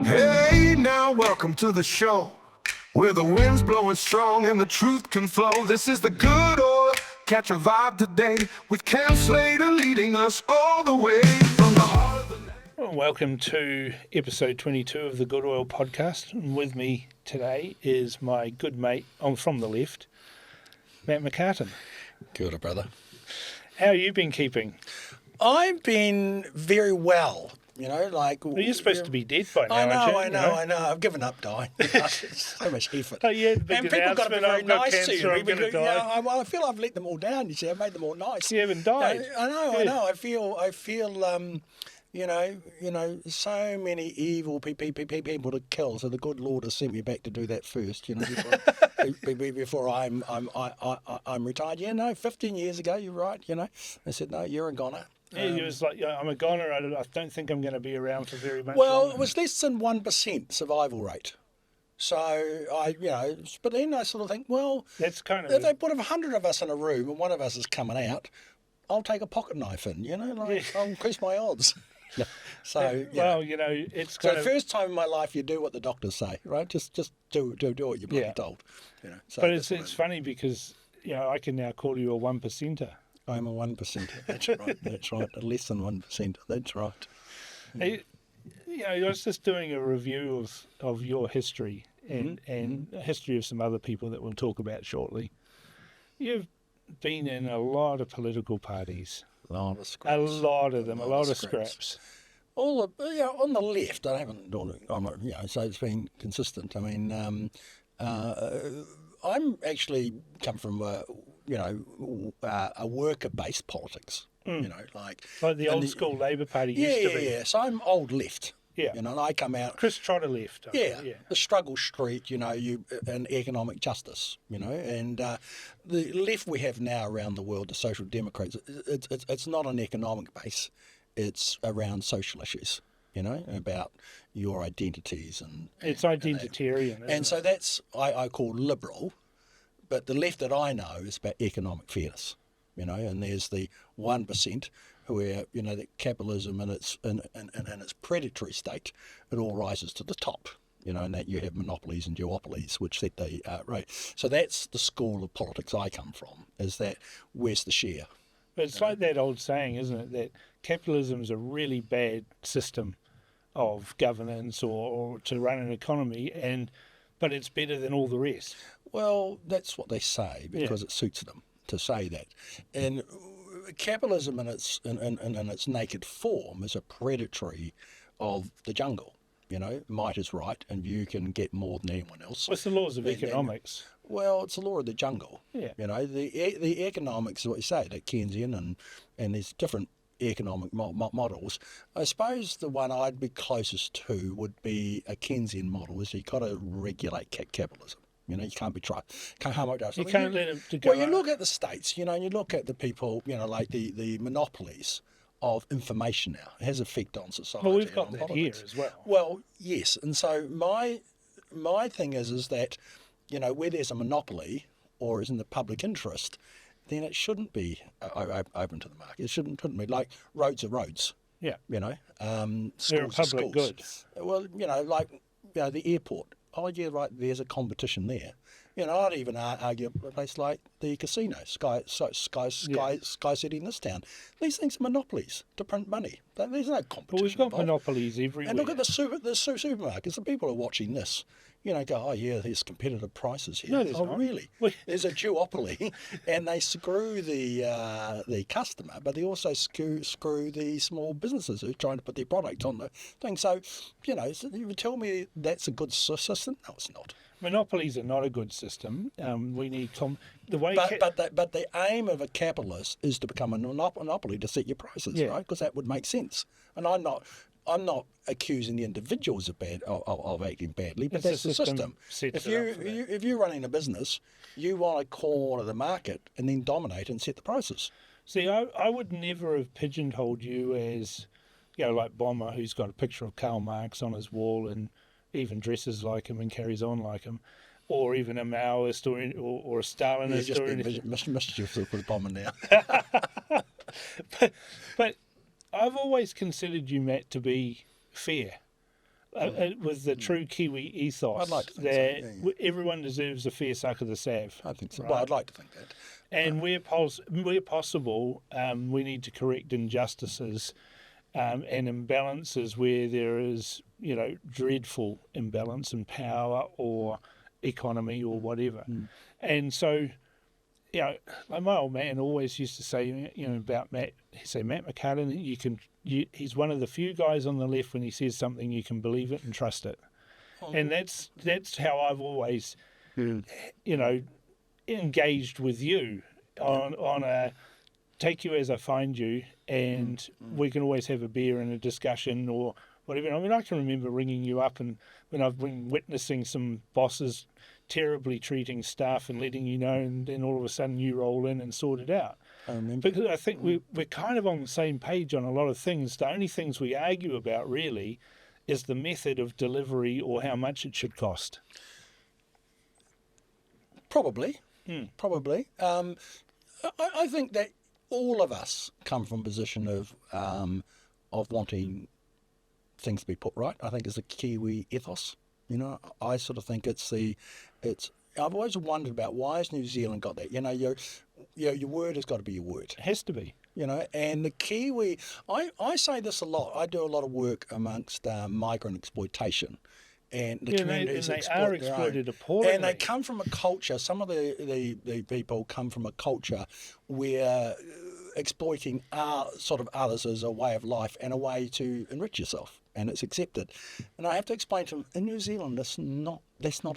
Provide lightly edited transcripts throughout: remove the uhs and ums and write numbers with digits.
Hey, now welcome to the show, where the wind's blowing strong and the truth can flow. This is the good oil, catch a vibe today, with Cam Slater leading us all the way from the heart of the nation. Well, welcome to episode 22 of the Good Oil podcast. And with me today is my good mate from the left, Matt McCarten. Kia ora, brother. How have you been keeping? I've been very well. You know, like... Well, you're supposed to be dead by now, I know. aren't you? I've given up dying. It's so much effort. Oh, yeah, the big And people got to be announcement, very I've got nice cancer, to you. I'm going to die. I feel I've let them all down, you see. I've made them all nice. You haven't died. I know. I feel you know, so many evil people to kill. So the good Lord has sent me back to do that first, you know, before I'm retired. Yeah, no, 15 years ago, you're right, you know. They said, no, you're a goner. Yeah, he was like, I'm a goner. I don't think I'm going to be around for very much Well, longer. it was less than 1% survival rate. So but then I sort of think, well, That's kind of if they put 100 of us in a room and one of us is coming out, I'll take a pocket knife in, you know, like I'll increase my odds. So, well, you know, it's so kind the of... first time in my life you do what the doctors say, right? Just do what you're being told. You know. So But it's funny because, you know, I can now call you a 1%er. I'm a 1%. That's right. That's right. A less than 1%. That's right. Hey, you know, I was just doing a review of your history and a history of some other people that we'll talk about shortly. You've been in a lot of political parties. A lot of scraps. A lot of them, a lot of scraps. All of, on the left, I haven't done it. So it's been consistent. I mean, I'm actually come from a worker-based politics. You know, like the old school Labour Party used to be. Yeah. So I'm old left. Yeah. You know, and I come out. Chris Trotter left. The struggle street, you know, and economic justice, you know, and the left we have now around the world, the social democrats, it's not an economic base, it's around social issues, you know, about your identities and it's identitarian. And so that's I call liberal, but the left that I know is about economic fairness, you know, and there's the 1%. Where, you know, that capitalism in its predatory state, it all rises to the top, you know, and that you have monopolies and duopolies, which set the rate. So that's the school of politics I come from, is that where's the share? But it's like that old saying, isn't it, that capitalism is a really bad system of governance or to run an economy, but it's better than all the rest. Well, that's what they say because it suits them to say that. And capitalism in its naked form is a predatory of the jungle. You know, might is right, and you can get more than anyone else. What's the laws of economics? Well, it's the law of the jungle. Yeah. You know, the economics, what you say, the Keynesian, and there's different economic models. I suppose the one I'd be closest to would be a Keynesian model, is you've got to regulate capitalism. You know, you can't be can't harm it. You can't let it go. Well, you look at the states, you know, and you look at the people, you know, like the monopolies of information now. It has effect on society. Well, we've got that politics here as well. Well, yes, and so my thing is that, you know, where there's a monopoly or is in the public interest, then it shouldn't be open to the market. It shouldn't be like roads are roads. Yeah. You know, They're a schools are public schools. good. Well, you know, like the airport. Oh, yeah, right, there's a competition there. You know, I'd even argue a place like the casino, Sky City in this town. These things are monopolies to print money. There's no competition. Well, we've got involved. monopolies everywhere. And look at the supermarkets. The people are watching this. You know, go, oh yeah, there's competitive prices here. No, there's oh not. Really? There's a duopoly, and they screw the customer, but they also screw the small businesses who are trying to put their product on the thing. So, you know, you would tell me that's a good system? No, it's not. Monopolies are not a good system. We need the way. But the aim of a capitalist is to become a monopoly to set your prices, right? Because that would make sense. And I'm not accusing the individuals of acting badly, but that's the system. If you're running a business, you want to corner the market and then dominate and set the prices. See, I would never have pigeonholed you as, you know, like Bomber, who's got a picture of Karl Marx on his wall and even dresses like him and carries on like him, or even a Maoist or a Stalinist. Just being mischievous with Bomber now. but I've always considered you, Matt, to be fair. with the true Kiwi ethos I'd like to think so, that yeah. everyone deserves a fair suck of the sav. I think so. Right? Well, I'd like to think that. And where possible, we need to correct injustices and imbalances where there is, dreadful imbalance in power or economy or whatever. And so, like my old man always used to say, about Matt. He say Matt McCarten, he's one of the few guys on the left when he says something you can believe it and trust it. And that's how I've always, engaged with you on a take you as I find you, and we can always have a beer and a discussion or whatever. I mean, I can remember ringing you up and when I've been witnessing some bosses terribly treating staff and letting you know, and then all of a sudden you roll in and sort it out. I remember. Because I think we're kind of on the same page on a lot of things. The only things we argue about really is the method of delivery or how much it should cost. Probably. I think that all of us come from a position of wanting things to be put right. I think it's a Kiwi ethos. I sort of think I've always wondered about why has New Zealand got that? Your word has got to be your word. It has to be. And the Kiwi, I say this a lot. I do a lot of work amongst migrant exploitation. And the communities they are exploited appallingly. And they come from a culture, some of the people come from a culture where exploiting sort of others as a way of life and a way to enrich yourself, and it's accepted. And I have to explain to them, in New Zealand, that's not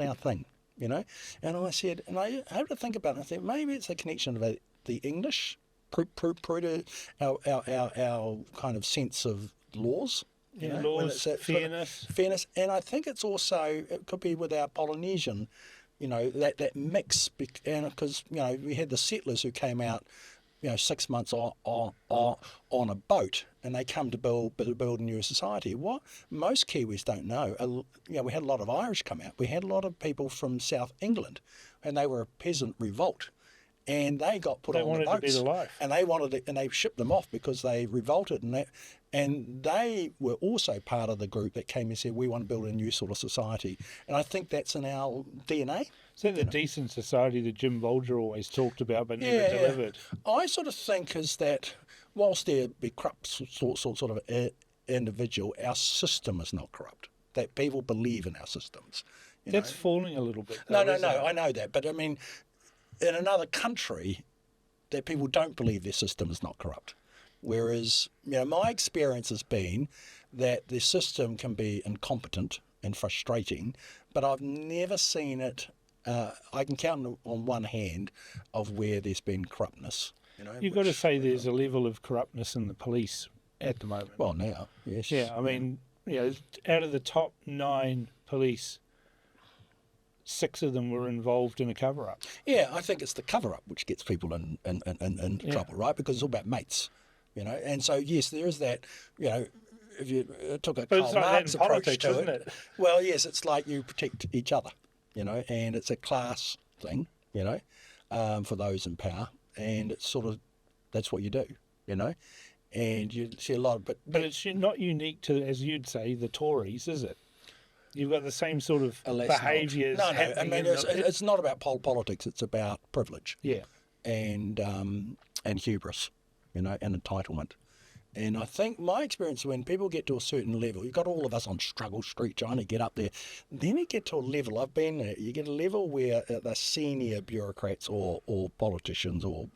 our thing, And I said, and I had to think about it, I said, maybe it's a connection of the English, our kind of sense of laws. Laws, fairness, and I think it could be with our Polynesian, that mix, and because we had the settlers who came out, 6 months on a boat, and they come to build a new society. What most Kiwis don't know, we had a lot of Irish come out. We had a lot of people from South England, and they were a peasant revolt. And they got put on the boats, a better life. And they wanted it, and they shipped them off because they revolted, and they were also part of the group that came and said, we want to build a new sort of society. And I think that's in our DNA. Is that the decent society that Jim Bolger always talked about but never delivered? I sort of think is that whilst there be corrupt sort of individual, our system is not corrupt. That people believe in our systems. That's falling a little bit. No, I know that, but I mean, in another country, that people don't believe their system is not corrupt. Whereas, my experience has been that the system can be incompetent and frustrating, but I've never seen it. I can count on one hand of where there's been corruptness. You've got to say there's a level of corruptness in the police at the moment. Well, now, yes. Yeah, I mean, out of the top 9 police, 6 of them were involved in a cover-up. Yeah, I think it's the cover-up which gets people in trouble, right? Because it's all about mates, And so, yes, there is that, if you took a Karl Marx approach to it. Well, yes, it's like you protect each other, and it's a class thing, for those in power. And it's sort of, that's what you do, And you see a lot of... But it's not unique to, as you'd say, the Tories, is it? You've got the same sort of behaviours. No, I mean, it's not about politics. It's about privilege. Yeah. And hubris, and entitlement. And I think my experience, when people get to a certain level, you've got all of us on struggle street trying to get up there. Then you get to a level, I've been there, you get a level where the senior bureaucrats or politicians or,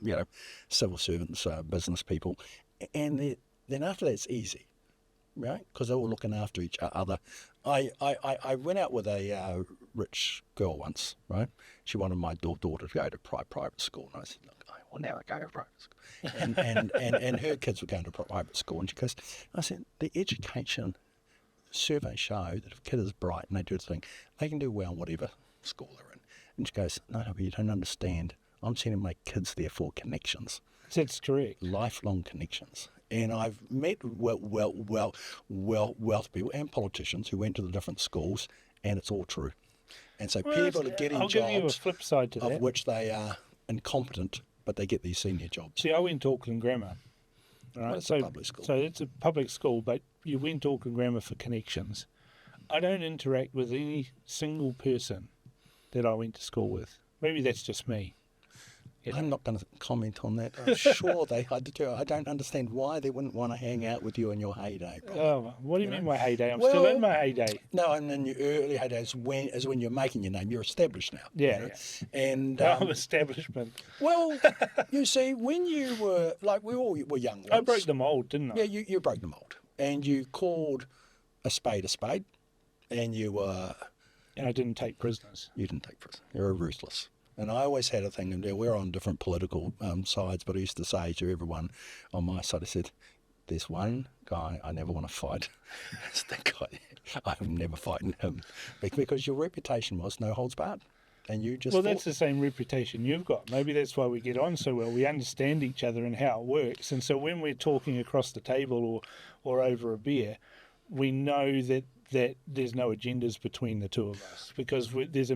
civil servants, business people, and then after that it's easy, right? Because they're all looking after each other. I went out with a rich girl once, right? She wanted my daughter to go to private school, and I said, look, I will never go to private school. And her kids were going to private school, and she goes, I said, the education surveys show that if a kid is bright and they do the thing, they can do well in whatever school they're in. And she goes, no, but you don't understand. I'm sending my kids there for connections. That's correct. Lifelong connections. And I've met wealth people and politicians who went to the different schools, and it's all true. And so people are getting I'll jobs give you a flip side to of that. which they are incompetent, but they get these senior jobs. See, I went to Auckland Grammar. Right? Well, it's a public school. So it's a public school, but you went to Auckland Grammar for connections. I don't interact with any single person that I went to school with. Maybe that's just me. You know? I'm not going to comment on that. I'm sure they had to do it. I don't understand why they wouldn't want to hang out with you in your heyday. Bro. Oh, what do you mean my heyday? I'm still in my heyday. No, and in your early heydays is when you're making your name. You're established now. Yeah, you know? yeah. And I'm establishment. well, you see, when you were like we all were young ones. I broke the mould, didn't I? Yeah, you broke the mould, and you called a spade, and you were. And I didn't take prisoners. You didn't take prisoners. You're ruthless. And I always had a thing, and we're on different political sides, but I used to say to everyone on my side, I said, there's one guy I never want to fight. It's that guy. I'm never fighting him. Because your reputation was no holds barred. And you just Well, that's the same reputation you've got. Maybe that's why we get on so well. We understand each other and how it works. And so when we're talking across the table or over a beer, we know that there's no agendas between the two of us because there's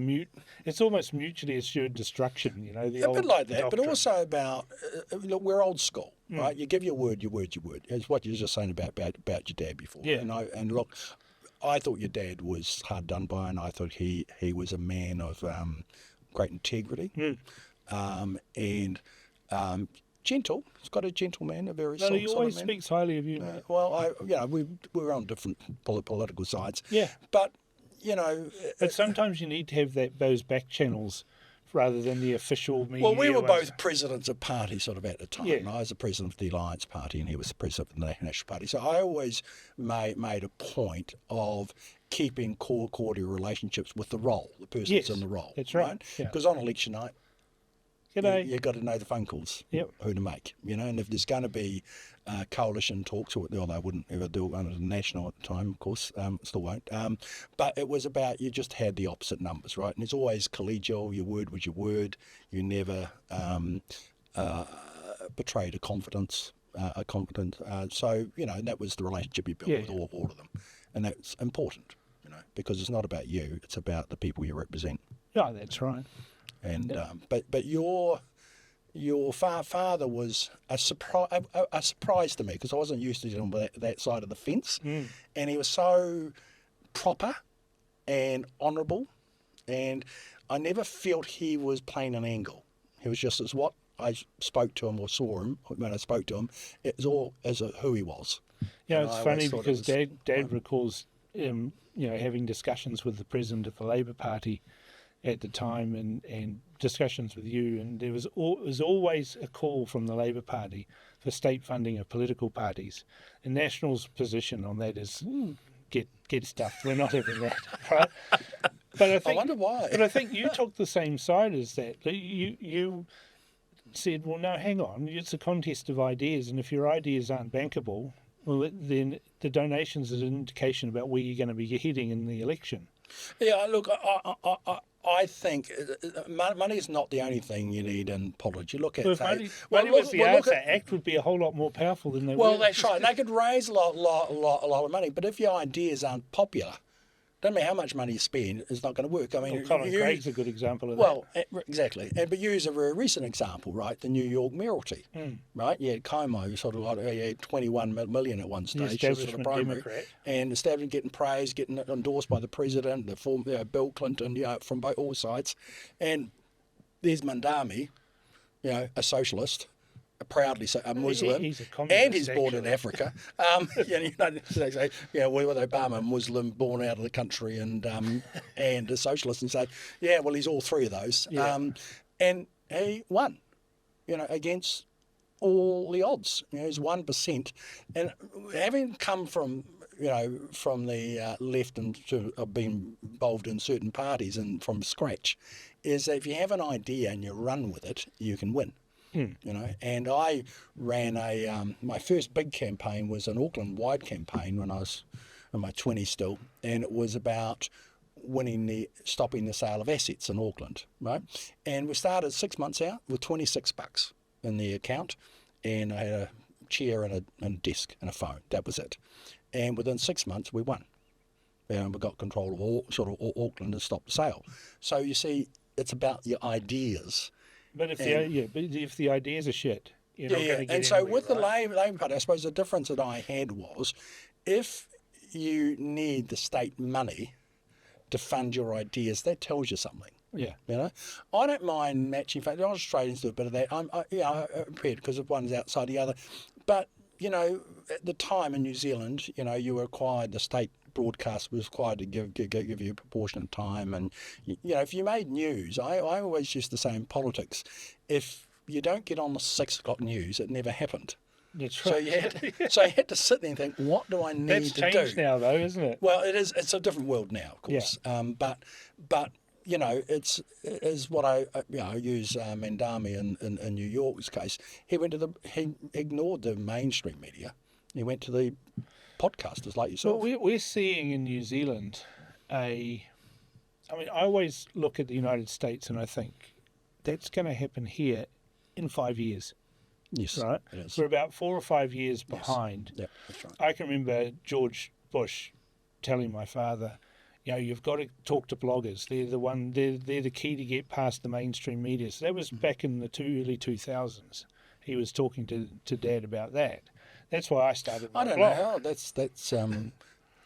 it's almost mutually assured destruction, you know. A bit like that, doctrine. but also about, look, we're old school, right? You give your word, your word, your word. It's what you were just saying about your dad before. Yeah. And look, I thought your dad was hard done by, and I thought he was a man of great integrity and gentle. He's got a gentleman, a very No, he always man. speaks highly of you, mate. Well, we're on different political sides. Yeah. But, But sometimes you need to have those back channels rather than the official media. Well, we were ones. both presidents of parties sort of at the time. Yeah. And I was the president of the Alliance Party and he was the president of the National Party. So I always made a point of keeping cordial relationships with the role, the person that's in the role. That's right. Yeah. Because on election night, G'day. you've got to know the phone calls, Yep. who to make, and if there's going to be coalition talks, well, they wouldn't ever do it under the national at the time, of course, still won't, but it was about, you just had the opposite numbers, right? And it's always collegial, your word was your word, you never betrayed a confidence, so, that was the relationship you built with all of them, and that's important, because it's not about you, it's about the people you represent. Yeah, that's right. And but your father was a surprise to me because I wasn't used to him on that side of the fence, and he was so proper and honourable, and I never felt he was playing an angle. He was just as what I spoke to him or saw him when I spoke to him. It was all as who he was. It's funny because Dad recalls having discussions with the president of the Labour Party at the time and discussions with you, and there was always a call from the Labour Party for state funding of political parties. And National's position on that is get stuffed. We're not having that, right? But I wonder why. But I think you took the same side as that. You said, well, no, hang on, it's a contest of ideas, and if your ideas aren't bankable, well, then the donations is an indication about where you're going to be heading in the election. Yeah, look, I think money is not the only thing you need in politics. You look at money was the answer. ACT would be a whole lot more powerful than they were. Well, that's right. They could raise a lot of money, but if your ideas aren't popular, don't matter how much money you spend, it's not going to work. I mean, Colin Craig's a good example of that. Well, exactly. But use a very recent example, right? The New York mayoralty, right? Yeah, Como sort of had 21 million at one stage, sort of primary, Democrat. and establishment getting praised, getting endorsed by the president, the former Bill Clinton, from all sides, and there's Mandami, a socialist. Proudly so, a Muslim, he's a communist, and he's born in Africa. They say, with Obama, Muslim, born out of the country, and a socialist, and say, well, he's all three of those. Yeah. And he won, against all the odds. He's 1%, and having come from the left and have been involved in certain parties and from scratch, is that if you have an idea and you run with it, you can win. And I ran my first big campaign was an Auckland-wide campaign when I was in my 20s still, and it was about stopping the sale of assets in Auckland, right? And we started 6 months out with $26 in the account, and I had a chair and a desk and a phone. That was it. And within 6 months, we won. And we got control of Auckland and stopped the sale. So you see, it's about your ideas. But if the ideas are shit, you're not going to get and so anywhere, with the right? Labour Party, I suppose the difference that I had was, if you need the state money to fund your ideas, that tells you something. Yeah. You know, I don't mind matching funds. Australians do a bit of that. I'm prepared because if one's outside the other. But, you know, at the time in New Zealand, you know, you were required, the state broadcast was required to give you a proportion of time. And, you know, if you made news, I always used to say in politics, if you don't get on the 6 o'clock news, it never happened. That's So right. you had to sit there and think, what do I need That's to changed do? now, though, isn't it? Well, it is. It's a different world now, of course. But you know, it's what I use Mandami in New York's case. He ignored the mainstream media. He went to the podcasters like yourself. Well, we're seeing in New Zealand I always look at the United States and I think that's going to happen here in 5 years. Yes, right? it is. We're about 4 or 5 years behind. Yeah, that's right. I can remember George Bush telling my father, you know, you've got to talk to bloggers. They're the key to get past the mainstream media. So that was back in the early 2000s. He was talking to Dad about that. That's why I started my I don't blog. know how.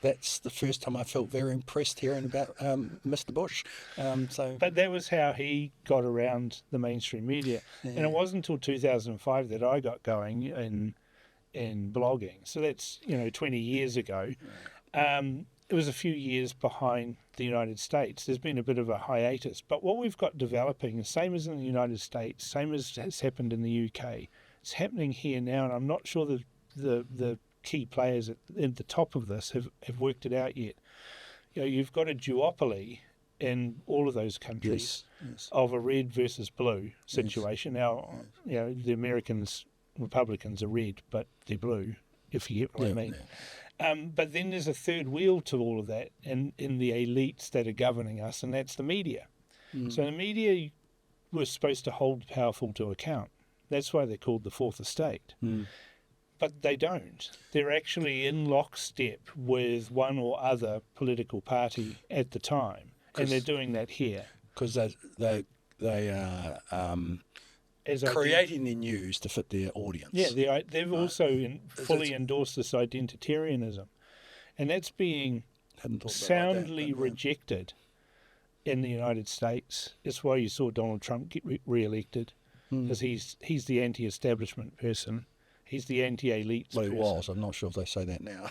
That's the first time I felt very impressed hearing about Mr. Bush. But that was how he got around the mainstream media. And it wasn't until 2005 that I got going in blogging. So that's, you know, 20 years ago. It was a few years behind the United States. There's been a bit of a hiatus. But what we've got developing, same as in the United States, same as has happened in the UK, it's happening here now. And I'm not sure the key players at the top of this have worked it out yet. You know, you've got a duopoly in all of those countries of a red versus blue situation. Now, you know, the Republicans are red, but they're blue, if you get what I mean. But then there's a third wheel to all of that in the elites that are governing us, and that's the media. So the media was supposed to hold the powerful to account. That's why they're called the Fourth Estate. But they don't. They're actually in lockstep with one or other political party at the time, and they're doing that here. Because they are creating their news to fit their audience. Yeah, they've also fully endorsed this identitarianism, and that's being soundly rejected in the United States. That's why you saw Donald Trump get re-elected, because he's the anti-establishment person. He's the anti-elite. Well, he was. I'm not sure if they say that now.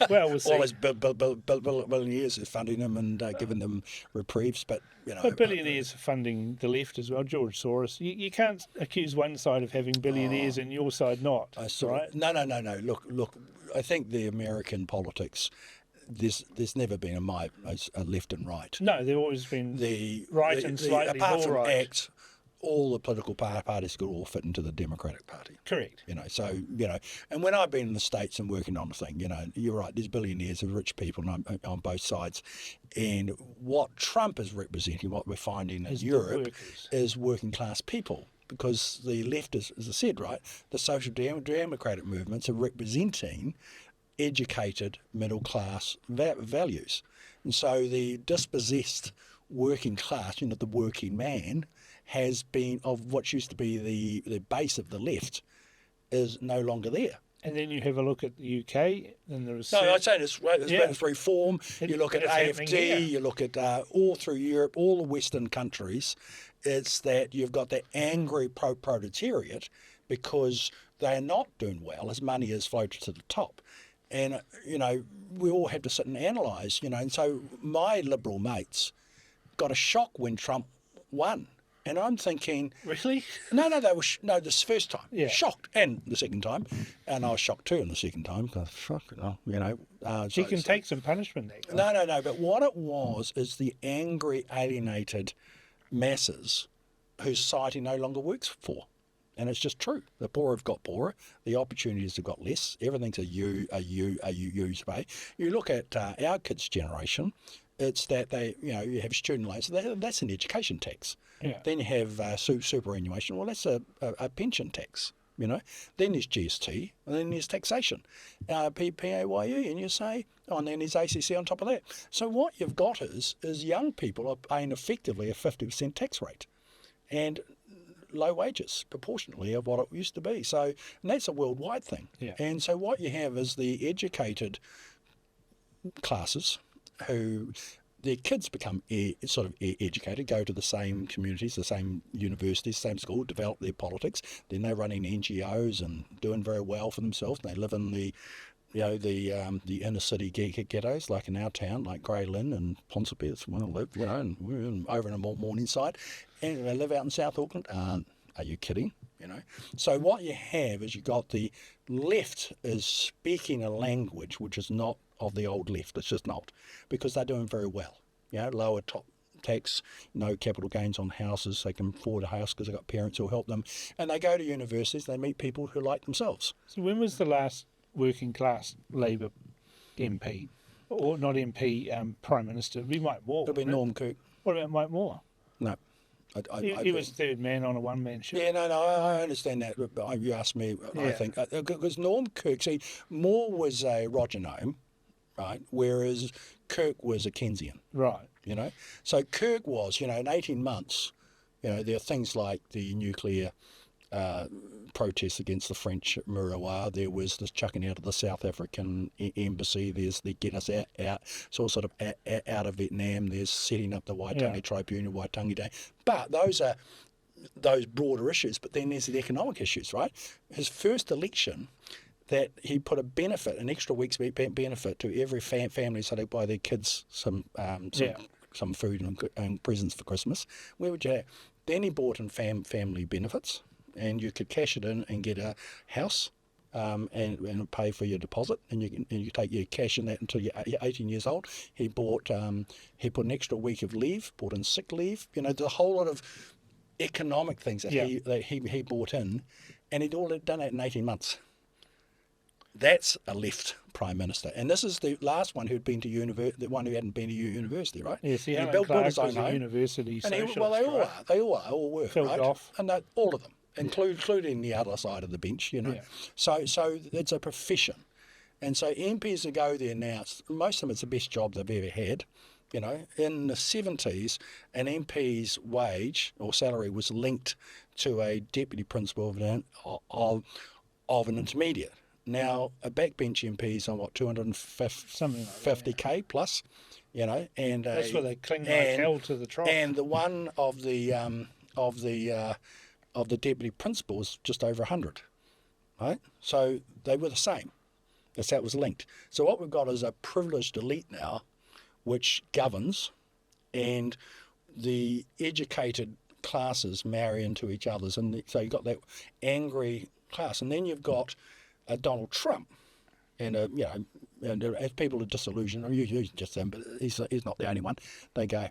Well, we'll see. All those billionaires are funding them and giving them reprieves, but you know. But billionaires are funding the left as well. George Soros. You can't accuse one side of having billionaires and your side not. I saw. Right? No. Look. I think the American politics. There's never been a left and right. No, there's always been right and slightly apart more from right. ACT, all the political parties could all fit into the Democratic Party. Correct. You know, so, you know, and when I've been in the States and working on the thing, you know, you're right, there's billionaires and rich people on both sides. And what Trump is representing, what we're finding in Europe, is working class people. Because the left, as I said, right, the social democratic movements are representing educated middle class values. And so the dispossessed working class, you know, the working man, has been, of what used to be the base of the left, is no longer there. And then you have a look at the UK and the research. No, I'd say it's reform. You look at AFD, you look at all through Europe, all the Western countries, it's that you've got the angry proletariat because they are not doing well as money is floated to the top. And, you know, we all have to sit and analyse, you know, and so my Liberal mates got a shock when Trump won. And I'm thinking... Really? No, they were... this first time. Yeah. Shocked. And the second time. And I was shocked too in the second time. Because, you know... He can take some punishment there. No. But what it was is the angry, alienated masses whose society no longer works for. And it's just true. The poor have got poorer. The opportunities have got less. Everything's a use pay. You look at our kids' generation... It's that they, you know, you have student loans. That's an education tax. Yeah. Then you have superannuation. Well, that's a pension tax. You know. Then there's GST, and then there's taxation, PAYE, and you say, oh, and then there's ACC on top of that. So what you've got is young people are paying effectively a 50% tax rate, and low wages proportionately of what it used to be. So, and that's a worldwide thing. Yeah. And so what you have is the educated classes who their kids become educated, go to the same communities, the same universities, same school, develop their politics. Then they're running NGOs and doing very well for themselves. They live in the inner city ghettos, like in our town, like Grey Lynn and Ponsonby. That's where I live, and we're over in the Morningside. And they live out in South Auckland. Are you kidding? So what you have is you got the left is speaking a language which is not of the old left. It's just not, because they're doing very well. Lower top tax, no capital gains on houses. They can afford a house because they've got parents who help them. And they go to universities. They meet people who like themselves. So when was the last working class Labour MP, or not MP, Prime Minister? It'd be Mike Moore. It'll be Norm Kirk. What about Mike Moore? No. He was third man on a one-man show. Yeah, no, I understand that. But you asked me, I think, because Norm Kirk, see, Moore was a Rogenome, right, whereas Kirk was a Keynesian. Right. So Kirk was, in 18 months, there are things like the nuclear protests against the French Murawa. There was this chucking out of the South African embassy. There's the get us out, sort of out of Vietnam. There's setting up the Waitangi Tribunal, Waitangi Day. But those are those broader issues. But then there's the economic issues, right? His first election, that he put a benefit, an extra week's benefit to every family, so they buy their kids some food and presents for Christmas. Where would you have? Then he bought in family benefits, and you could cash it in and get a house and pay for your deposit, and you take your cash in that until you're 18 years old. He put an extra week of leave, bought in sick leave. There's a whole lot of economic things that he bought in, and he'd all done that in 18 months. That's a left Prime Minister. And this is the last one who'd been to university, the one who hadn't been to university, right? Yes, he built his own was a home. University socialist, They all were, Filled right? off. And all of them, including the other side of the bench, So it's a profession. And so MPs that go there now, most of them, it's the best job they've ever had. In the 70s, an MP's wage or salary was linked to a deputy principal of an intermediate. Now, a backbench MP is on 250k plus, and that's where they cling like hell to the trough. And the one of the deputy principal was just over 100, right? So they were the same. That's how it was linked. So what we've got is a privileged elite now, which governs, and the educated classes marry into each other's, and so you've got that angry class, and then you've got Donald Trump, and as people are disillusioned, you just them, but he's not the only one. They go,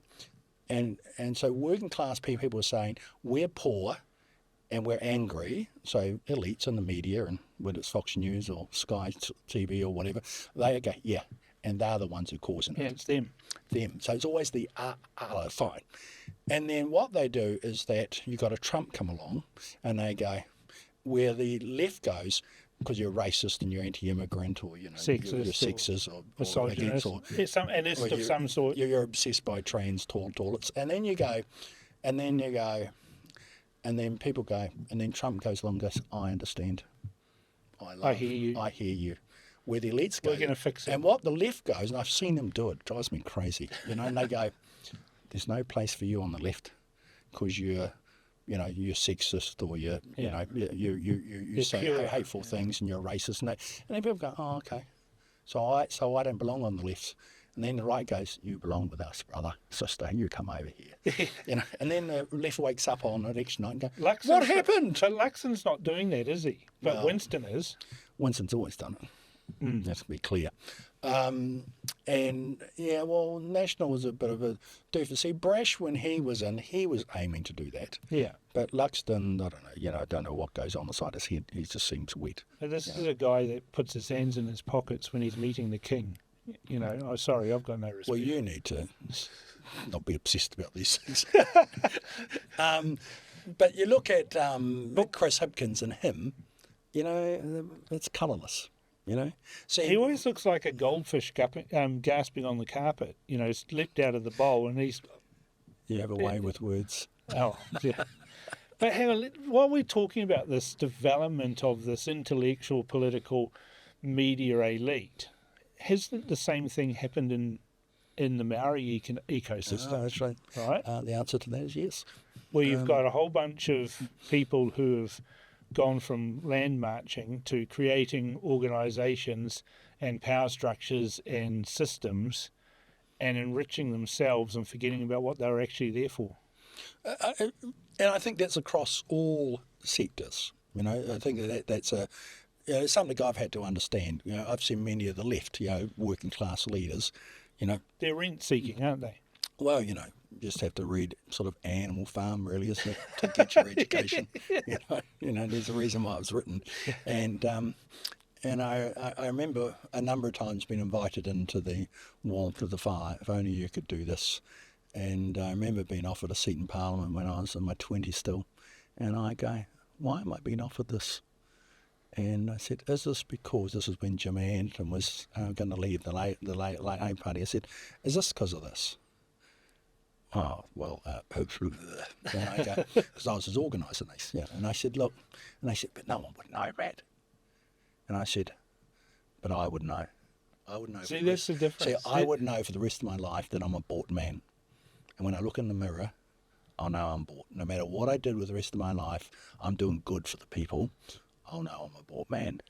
and so working class people are saying we're poor, and we're angry. So elites in the media, and whether it's Fox News or Sky TV or whatever, they go and they're the ones who are causing it. Yeah, it's them. So it's always the fine. And then what they do is that you got a Trump come along, and they go where the left goes, because you're racist and you're anti-immigrant, or sexist, you're sexist or misogynist, or of some sort. You're obsessed by trans toilets, and then people go, and then Trump goes along and goes, I understand. I hear you. Where the elites go, we're going to fix it. And what the left goes, and I've seen them do it, drives me crazy. And they go, there's no place for you on the left, because you're sexist, or you say hateful things, and you're racist, and then people go, oh, okay, so I don't belong on the left. And then the right goes, you belong with us, brother, sister, you come over here. And then the left wakes up on election night and go, what happened? So Luxon's not doing that, is he? But well, Winston is. Winston's always done it. That's to be clear. National was a bit of a doofus. See, Brash, when he was in, he was aiming to do that. Yeah. But Luxton, I don't know. I don't know what goes on the side of his head. He just seems wet. But this is a guy that puts his hands in his pockets when he's meeting the king. Sorry, I've got no respect. Well, you need to not be obsessed about these things. But you look at Chris Hipkins and him, it's colourless. So he always looks like a goldfish gasping on the carpet. He's leapt out of the bowl, and he's. You have a way with words. Oh, yeah. But hang on, while we're talking about this development of this intellectual, political media elite, hasn't the same thing happened in the Maori ecosystem? That's right. Right? The answer to that is yes. Where you've got a whole bunch of people who have gone from land marching to creating organisations and power structures and systems and enriching themselves and forgetting about what they were actually there for. And I think that's across all sectors. I think that's something I've had to understand. I've seen many of the left, working class leaders, They're rent seeking, aren't they? well, you just have to read sort of Animal Farm, really, isn't it, to get your education. There's a reason why it was written. And I remember a number of times being invited into the warmth of the fire, if only you could do this. And I remember being offered a seat in Parliament when I was in my 20s still. And I go, why am I being offered this? And I said, is this because this is when Jim Anderton was going to leave the Labour Party? I said, is this because of this? Oh, well, and I go, because I was his organiser. And I said, look, and they said, but no one would know that. And I said, but I would know. I would know. See, that's the difference. See, I would know for the rest of my life that I'm a bought man. And when I look in the mirror, I'll know I'm bought. No matter what I did with the rest of my life, I'm doing good for the people. I'll know I'm a bought man.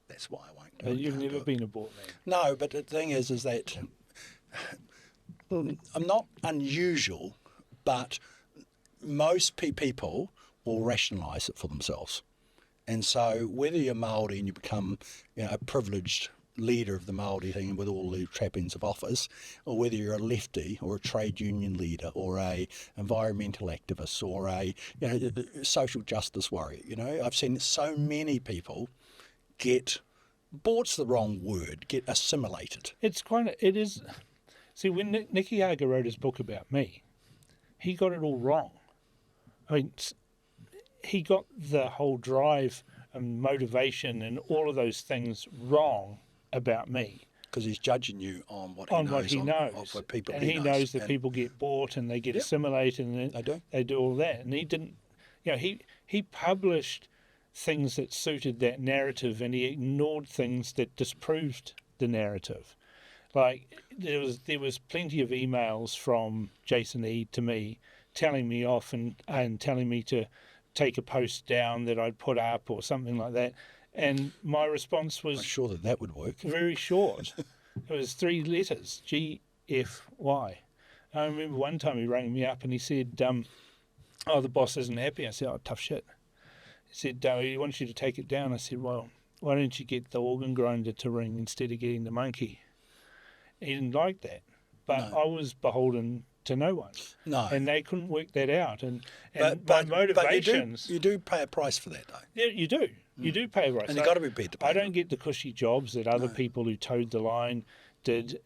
That's why I won't do it. But you've never been a bought man. No, but the thing is that I'm not unusual, but most people will rationalise it for themselves. And so whether you're Māori and you become a privileged leader of the Māori thing with all the trappings of office, or whether you're a lefty or a trade union leader or a environmental activist or a social justice warrior, I've seen so many people get, bought's the wrong word, get assimilated. It is. See, when Nicky Hager wrote his book about me, he got it all wrong. I mean, he got the whole drive and motivation and all of those things wrong about me. Because he's judging you on what he knows. What people and he knows that people get bought and they get assimilated and they do all that. And he didn't, he published things that suited that narrative and he ignored things that disproved the narrative. Like there was plenty of emails from Jason E to me telling me off and telling me to take a post down that I'd put up or something like that. And my response was... I'm sure that would work. Very short. It was 3 letters, GFY. I remember one time he rang me up and he said, oh, the boss isn't happy. I said, oh, tough shit. He said, he wants you to take it down. I said, well, why don't you get the organ grinder to ring instead of getting the monkey? He didn't like that. But no. I was beholden to no one. No. And they couldn't work that out. And my motivations... But you do pay a price for that, though. Yeah, you do. You do pay a price. And you've got to be prepared to pay. I don't get the cushy jobs that other people who towed the line did.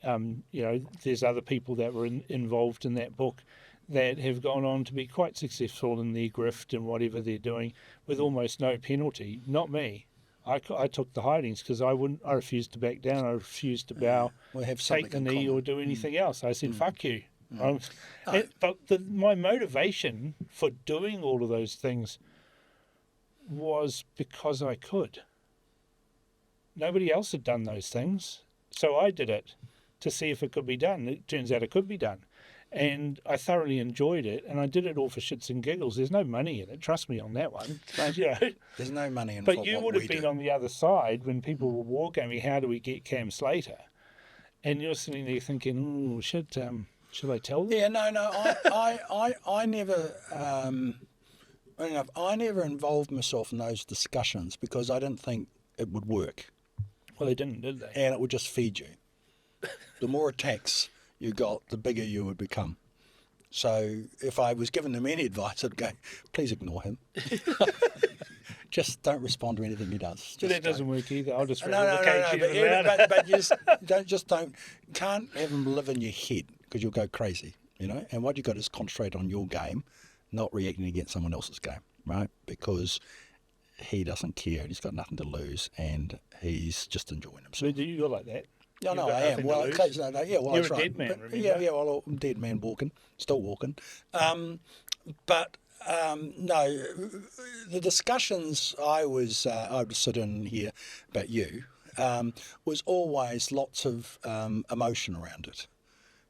There's other people that were involved in that book that have gone on to be quite successful in their grift and whatever they're doing with almost no penalty. Not me. I took the hidings because I refused to back down. I refused to bow, take the knee or do anything else. I said, fuck you. But my motivation for doing all of those things was because I could. Nobody else had done those things. So I did it to see if it could be done. It turns out it could be done. And I thoroughly enjoyed it, and I did it all for shits and giggles. There's no money in it, trust me on that one. There's no money in it. But you would have been on the other side when people were wargaming, how do we get Cam Slater? And you're sitting there thinking, oh, shit, should I tell them? Yeah, no, I never... I never involved myself in those discussions because I didn't think it would work. Well, they didn't, did they? And it would just feed you. The more attacks you got, the bigger you would become. So if I was giving them any advice, I'd go, please ignore him. Just don't respond to anything he does. But that doesn't work either. I'll just but you can't have him live in your head because you'll go crazy, And what you've got is concentrate on your game, not reacting against someone else's game, right? Because he doesn't care. He's got nothing to lose, and he's just enjoying himself. But you're like that. No, I am. Well, you're a dead man, remember? Yeah, well, I'm a dead man walking, still walking. No, the discussions I would sit in here about you, was always lots of emotion around it,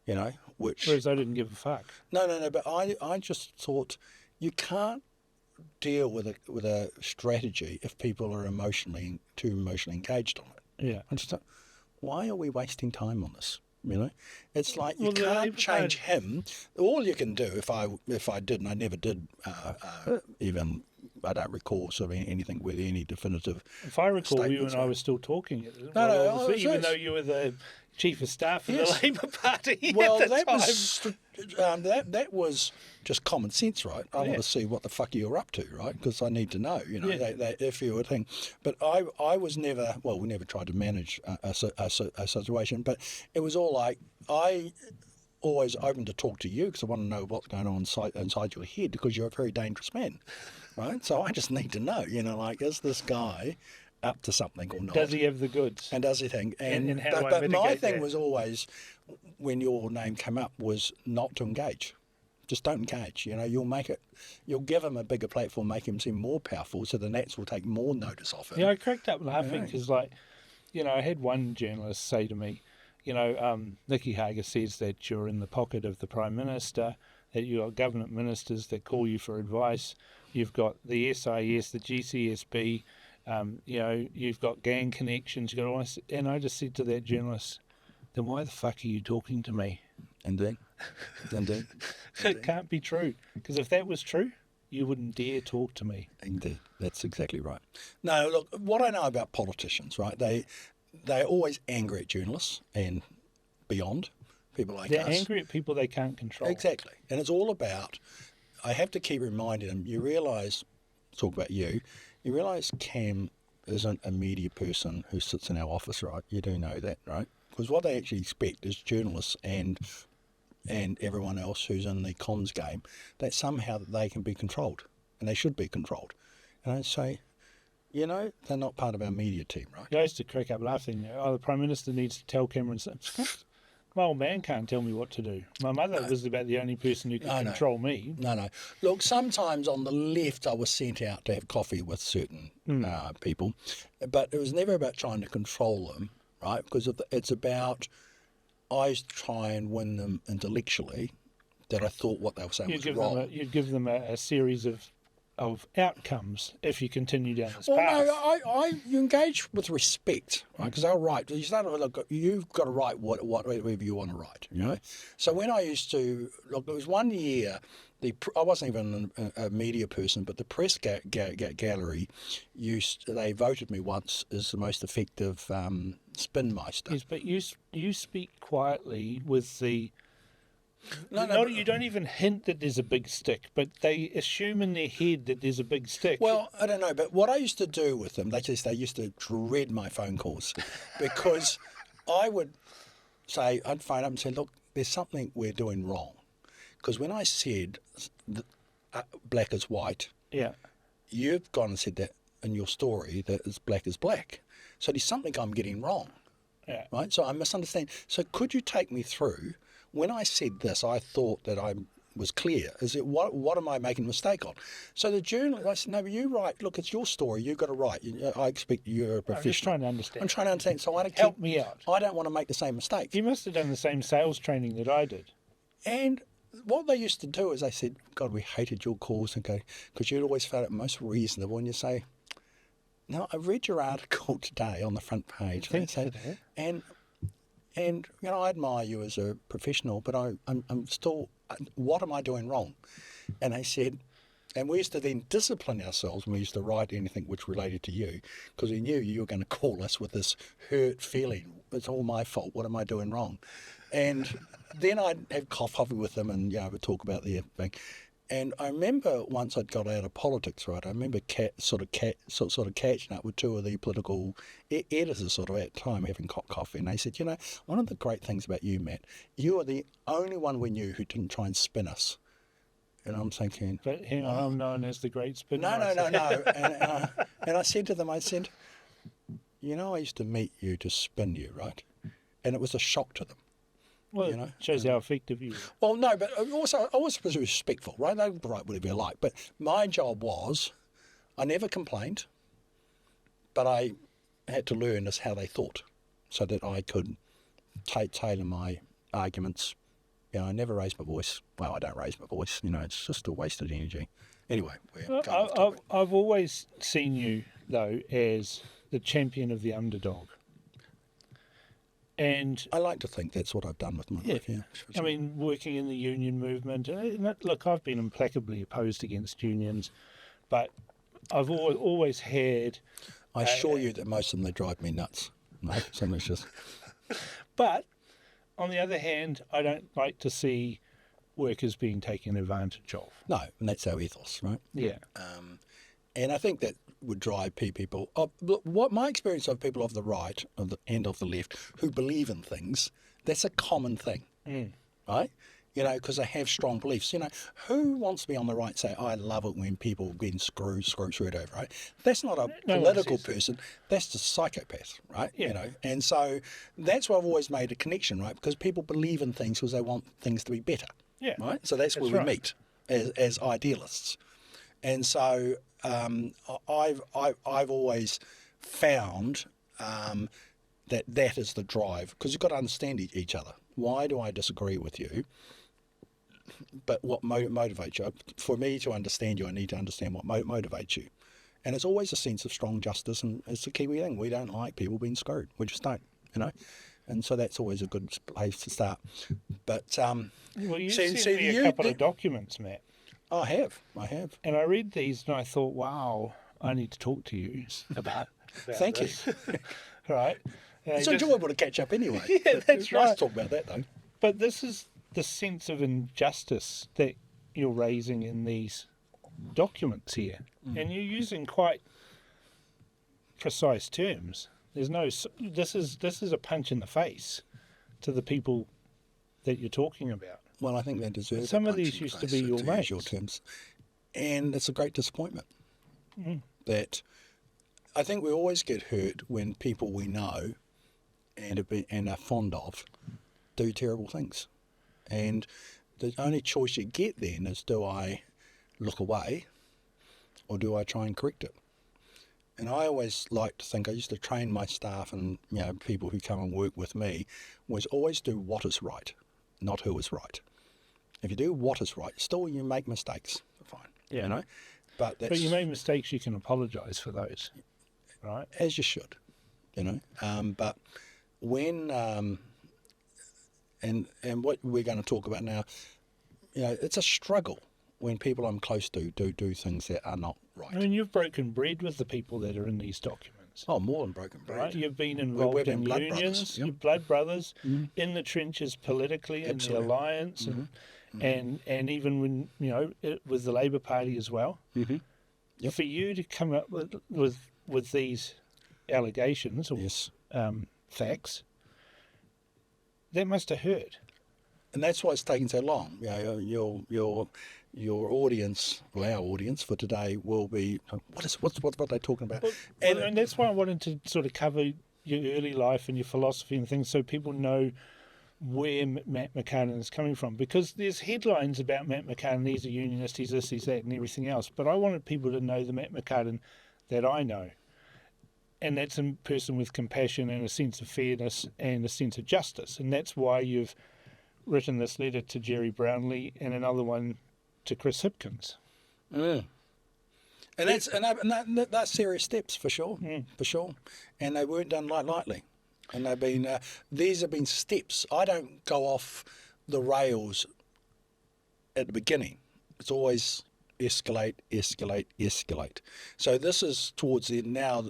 you know, which... Whereas I didn't give a fuck. No, but I just thought you can't deal with a strategy if people are too emotionally engaged on it. Yeah. I just thought, why are we wasting time on this? You know, it's like you Well, can't change him. All you can do, if I did, and I never did, even I don't recall sort of anything with any definitive. If I recall, you and I were still talking. Even though you were the chief of staff of the Labour Party. Well, at the that time. was that was just common sense, right? I want to see what the fuck you're up to, right? Because I need to know, you know, that if you were a thing. But I was never. Well, we never tried to manage a situation, but it was all like I always open to talk to you because I want to know what's going on inside your head because you're a very dangerous man, right? So I just need to know, you know, like, is this guy up to something or not? Does he have the goods? And does he think? And how do I but my mitigate thing that? was always, when your name came up, was not to engage. Just don't engage. You know, you'll give him a bigger platform, make him seem more powerful, so the Nats will take more notice of him. Yeah, I cracked up laughing because, like, you know, I had one journalist say to me, you know, Nicky Hager says that you're in the pocket of the Prime Minister, that you've got government ministers that call you for advice, you've got the SIS, the GCSB, you know, you've got gang connections, you've got all this, and I just said to that journalist, then why the fuck are you talking to me? Indeed. It can't be true, because if that was true, you wouldn't dare talk to me. Indeed, that's exactly right. No, look, what I know about politicians, right? They're always angry at journalists and beyond, people like us. They're angry at people they can't control. Exactly, and it's all about. I have to keep reminding them. You realise, talk about you realise Cam isn't a media person who sits in our office, right? You do know that, right? Because what they actually expect is journalists and everyone else who's in the comms game, that somehow they can be controlled, and they should be controlled. And I say, you know, they're not part of our media team, right? I used to crack up laughing. Oh, the Prime Minister needs to tell Cameron something. My old man can't tell me what to do. My mother was about the only person who could control me. No. Look, sometimes on the left I was sent out to have coffee with certain people, but it was never about trying to control them, right? Because it's about, I try and win them intellectually, that I thought what they were saying was wrong. You'd give them a series of outcomes if you continue down this path. No, you engage with respect, right? Because they'll write. You start with, look, you've got to write whatever you want to write, you know. So when I used to look, it was one year. I wasn't even a media person, but the press gallery they voted me once as the most effective spin meister. Yes, but you speak quietly with the. You don't even hint that there's a big stick, but they assume in their head that there's a big stick. Well, I don't know, but what I used to do with them, they used to dread my phone calls because I would say, I'd phone up and say, look, there's something we're doing wrong. Because when I said black is white, you've gone and said that in your story that it's black is black. So there's something I'm getting wrong, right? So I misunderstand. So could you take me through? When I said this, I thought that I was clear. Is it what am I making a mistake on? So the journalist, I said, no, but you write. Look, it's your story. You've got to write. I expect you're a professional. I'm just trying to understand. I'm trying to understand. So help me out. I don't want to make the same mistake. You must have done the same sales training that I did. And what they used to do is they said, God, we hated your calls, and go, because you'd always felt it most reasonable. And you say, no, I read your article today on the front page. Thanks for that. And you know, I admire you as a professional, but I'm still, what am I doing wrong? And they said, and we used to then discipline ourselves when we used to write anything which related to you, because we knew you were going to call us with this hurt feeling. It's all my fault. What am I doing wrong? And then I'd have coffee with them, and we'd talk about the thing. And I remember once I'd got out of politics, right? I remember sort of catching up with two of the political editors sort of at the time, having coffee. And they said, you know, one of the great things about you, Matt, you are the only one we knew who didn't try and spin us. And I'm thinking... But hang on, I'm known as the great spinner. No. And I said to them, you know, I used to meet you to spin you, right? And it was a shock to them. Well, it shows how effective you were. Well, no, but also I was respectful, right? They can write whatever you like. But my job was, I never complained, but I had to learn is how they thought, so that I could tailor my arguments. You know, I never raise my voice. Well, I don't raise my voice. You know, it's just a wasted energy. Anyway, I've always seen you, though, as the champion of the underdog. And I like to think that's what I've done with my life, yeah. I mean, working in the union movement, look, I've been implacably opposed against unions, but I've always had... I assure you that most of them, they drive me nuts. No, so it's just... But, on the other hand, I don't like to see workers being taken advantage of. No, and that's our ethos, right? Yeah. And I think that would drive people. What my experience of people of the right and of the left who believe in things, that's a common thing, right? You know, because they have strong beliefs. You know, who wants to be on the right say, I love it when people get screwed over, right? That's not a political person. That's the psychopath, right? Yeah. You know, and so that's why I've always made a connection, right? Because people believe in things because they want things to be better. Yeah. Right? So that's where we meet as idealists. And so I've always found that is the drive, because you've got to understand each other. Why do I disagree with you? But what motivates you? For me to understand you, I need to understand what motivates you. And it's always a sense of strong justice, and it's the Kiwi thing. We don't like people being screwed. We just don't, you know. And so that's always a good place to start. But well, you sent me a couple of documents, Matt. I have. And I read these and I thought, wow, I need to talk to you about Thank this. you. Right? And it's enjoyable to catch up anyway. Yeah, that's right. Nice to talk about that, though. But this is the sense of injustice that you're raising in these documents here. And you're using quite precise terms. There's no. This is a punch in the face to the people that you're talking about. Well, I think they deserve. Some of these used to be your mates. Your terms, and it's a great disappointment that I think we always get hurt when people we know and are fond of do terrible things, and the only choice you get then is, do I look away, or do I try and correct it? And I always like to think, I used to train my staff and people who come and work with me, was always do what is right, not who is right. If you do what is right, still you make mistakes, fine, you know. But you make mistakes, you can apologise for those, right? As you should, you know. But when and what we're going to talk about now, you know, it's a struggle when people I'm close to do things that are not right. I mean, you've broken bread with the people that are in these documents. Oh, more than broken bread. Right? You've been involved in unions, your blood brothers, in the trenches politically, in the alliance, and even when, you know, with the Labour Party as well. For you to come up with these allegations or facts, that must have hurt. And that's why it's taken so long. You know, your audience, well, our audience for today will be, what are they talking about? Well, and that's why I wanted to sort of cover your early life and your philosophy and things, so people know where Matt McCarten is coming from. Because there's headlines about Matt McCarten, he's a unionist, he's this, he's that, and everything else. But I wanted people to know the Matt McCarten that I know. And that's a person with compassion and a sense of fairness and a sense of justice. And that's why you've written this letter to Jerry Brownlee and another one to Chris Hipkins. And that's serious steps for sure, for sure. And they weren't done lightly. And they've been these have been steps. I don't go off the rails at the beginning. It's always escalate. So this is towards the now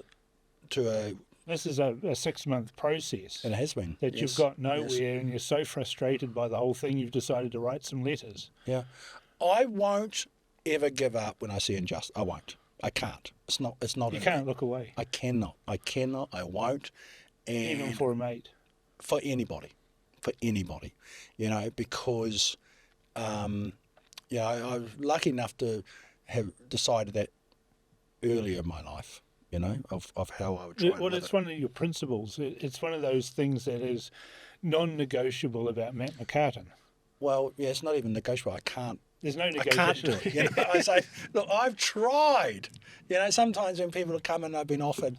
to a. This is a 6-month process. It has been. That you've got nowhere, and you're so frustrated by the whole thing, you've decided to write some letters. Yeah. I won't ever give up when I see injustice. I won't. I can't. It's not. You can't look away. I cannot. I won't. And even for a mate. For anybody. You know, because, I was lucky enough to have decided that earlier in my life. You know, of how I would try. Well, it's one of your principles. It's one of those things that is non-negotiable about Matt McCarten. Well, yeah, it's not even negotiable. I can't. There's no negotiation. I can't do it. You know? I say, look, I've tried. You know, sometimes when people have come and I've been offered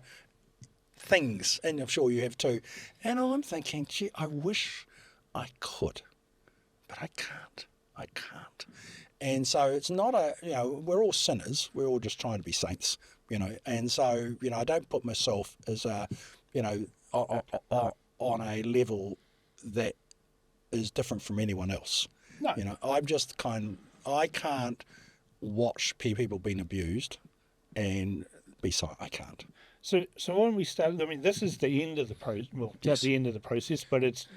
things, and I'm sure you have too. And I'm thinking, gee, I wish I could, but I can't. I can't. And so it's not we're all sinners. We're all just trying to be saints, And so, I don't put myself as on a level that is different from anyone else. No. I'm just I can't watch people being abused and be silent. I can't. So when we started, I mean, this is the end of the process. Well, it's not the end of the process, but it's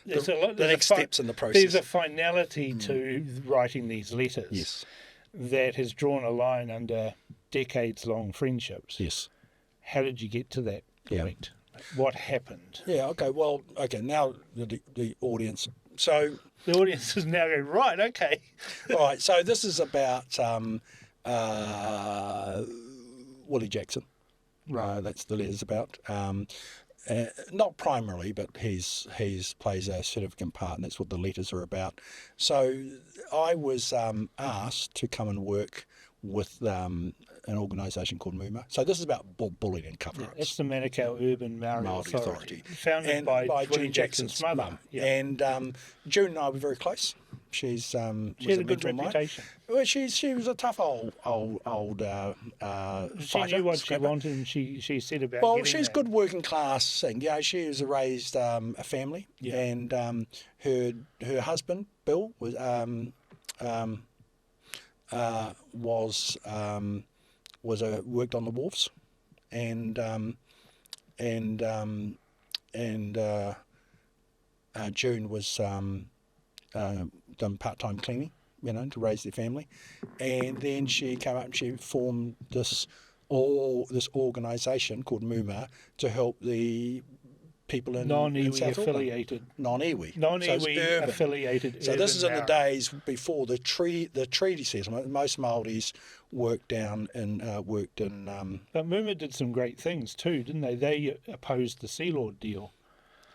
there's the next steps in the process. There's a finality to writing these letters. Yes. That has drawn a line under decades-long friendships. Yes. How did you get to that point? Yeah. What happened? Yeah. Okay. Well. Okay. Now the audience. So the audience is now going, right. Okay. All right. So this is about Willie Jackson. Right. That's the letter's about. Not primarily, but he's plays a significant part, and that's what the letters are about. So I was asked to come and work with an organisation called MUMA. So this is about bullying and cover-ups. It's the Manukau Urban Māori Authority. Founded by Willie Jackson's mother. Yeah. And June and I were very close. She had a good reputation. Well, she was a tough old She fighter, knew what scrapper. she wanted, and she said about. Well, getting she's that. good working class thing. She was raised a family, and her husband Bill was worked on the wharves, and June was done part-time cleaning, to raise their family, and then she came up and she formed this organisation called MUMA to help the people in non-iwi South Auckland. affiliated. Non-iwi. Non-iwi so affiliated. So this is in the Māori. days before the treaty settlement. Most Māoris worked in. But MUMA did some great things too, didn't they? They opposed the Sea Lord deal.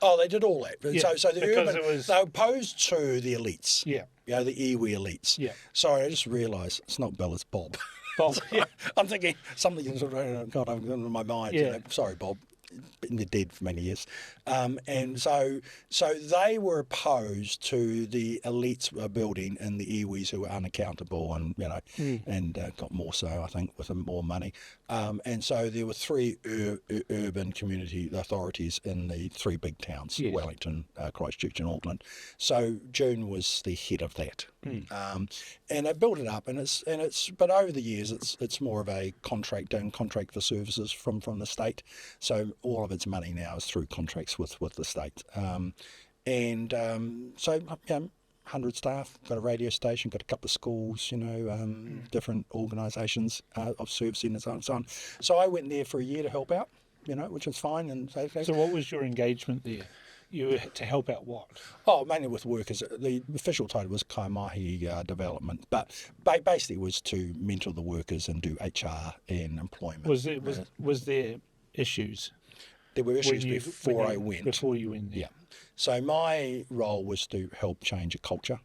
Oh, they did all that. Yeah, so the because urban, they were opposed to the elites. Yeah. The iwi elites. Yeah. Sorry, I just realised it's not Bill, it's Bob. Bob, yeah. I'm thinking something sort of got in my mind. Yeah. Sorry, Bob. Been dead for many years, and so they were opposed to the elites building and the iwis who were unaccountable and and got more so, I think, with more money, and so there were three urban community authorities in the three big towns, Yes. Wellington, Christchurch and Auckland. So June was the head of that. And they built it up, and it's but over the years it's more of a contract for services from the state. So all of its money now is through contracts with the state, so 100 staff, got a radio station, got a couple of schools, different organisations of servicing and so on and so on. So I went there for a year to help out, which was fine. And So what was your engagement there? You were to help out what? Oh, mainly with workers. The official title was Kaimahi Development, but basically it was to mentor the workers and do HR and employment. Was there issues? There were issues before I went. Before you went there. Yeah. So my role was to help change a culture,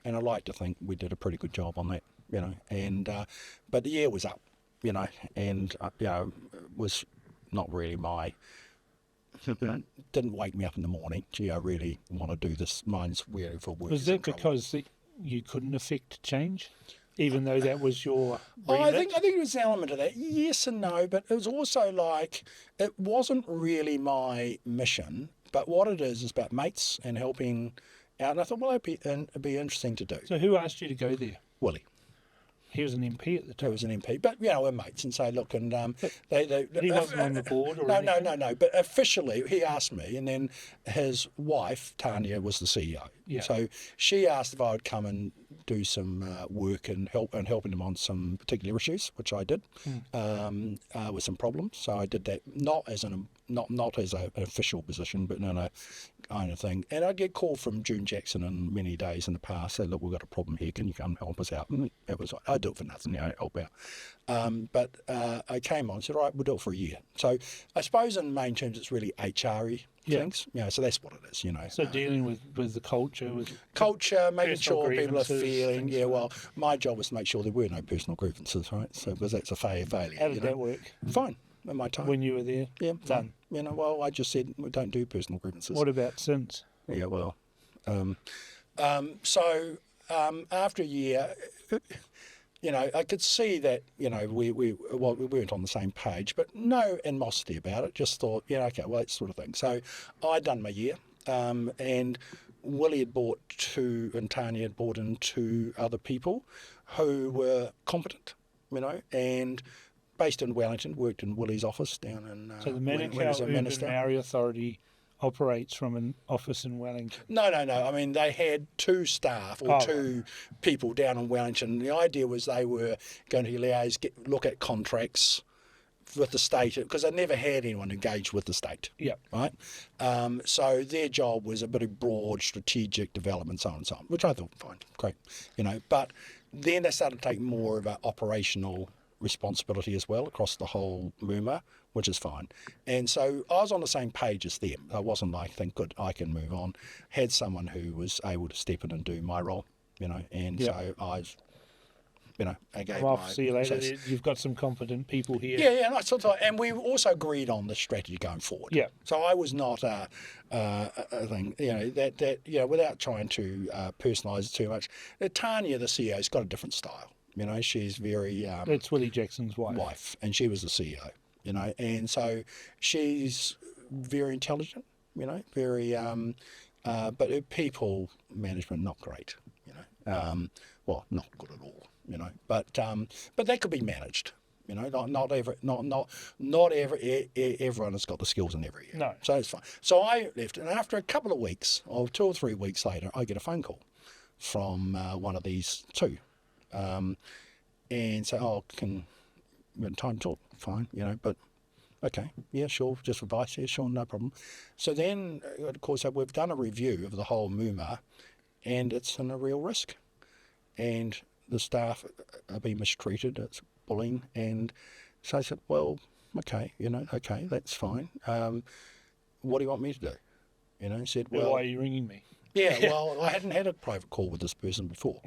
and I like to think we did a pretty good job on that, And but the year was up, and was not really my. Didn't wake me up in the morning. Gee, I really want to do this. Mine's really for work. Was that because you couldn't affect change, even though that was your remit? I think it was an element of that. Yes and no, but it was also like it wasn't really my mission. But what it is about mates and helping out. And I thought, well, it'd be interesting to do. So who asked you to go there? Willie. He was an MP at the time. He was an MP, but we're mates, and say, look, and he wasn't on the board, or no. But officially, he asked me, and then his wife Tanya was the CEO. Yeah. So she asked if I would come and do some work and helping them on some particular issues, which I did, with some problems. So I did that not as an official position, but in a kind of thing. And I get called from June Jackson in many days in the past, say, look, we've got a problem here, can you come help us out? And it was like, I do it for nothing, help out. But I came on and said, all right, we'll do it for a year. So I suppose in main terms it's really HR-y things. So that's what it is, So dealing with the culture, making sure people are feeling, well. my job was to make sure there were no personal grievances, right? So because that's a failure. How did that work? Fine. in my time. When you were there? Yeah, Done. You know, well, I just said we don't do personal grievances. What about since? Yeah, well, so after a year, you know, I could see that, you know, we weren't on the same page, but no animosity about it. Just thought, yeah, okay, well, that sort of thing. So I'd done my year, and Willie had bought two, and Tanya had brought in two other people who were competent, you know, and based in Wellington, worked in Willie's office down in... So the when he Manukau was a Urban minister. Māori Authority operates from an office in Wellington. No. I mean, they had two staff or two people down in Wellington. The idea was they were going to liaise, look at contracts with the state, because they never had anyone engaged with the state. Yeah. Right? So their job was a bit of broad strategic development, so on and so on, which I thought, fine, great. You know, but then they started to take more of an operational responsibility as well across the whole MUMA, which is fine. And so I was on the same page as them. I wasn't like, think, good, I can move on. Had someone who was able to step in and do my role, you know, and so I, you know, I gave Well, my... I'll see you later. You've got some competent people here. Yeah, and I sort of, and we also agreed on the strategy going forward. Yeah. So I was not a thing, you know, that you know, without trying to personalise it too much. Tanya, the CEO, has got a different style. You know, she's very... That's Willie Jackson's wife. And she was the CEO, you know, and so she's very intelligent, you know, very, but her people management, not great, you know, well, not good at all, you know, but that could be managed, you know, not everyone has got the skills in every area. No. So it's fine. So I left, and after a couple of weeks, or 2 or 3 weeks later, I get a phone call from one of these two. And so, can we have time to talk? Fine, you know, but okay, yeah, sure, just advice, yeah, sure, no problem. So then, of course, we've done a review of the whole MUMA, and it's in a real risk. And the staff are being mistreated, it's bullying, and so I said, well, okay, you know, okay, that's fine. What do you want me to do? You know, he said, well... Why are you ringing me? Yeah, well, I hadn't had a private call with this person before.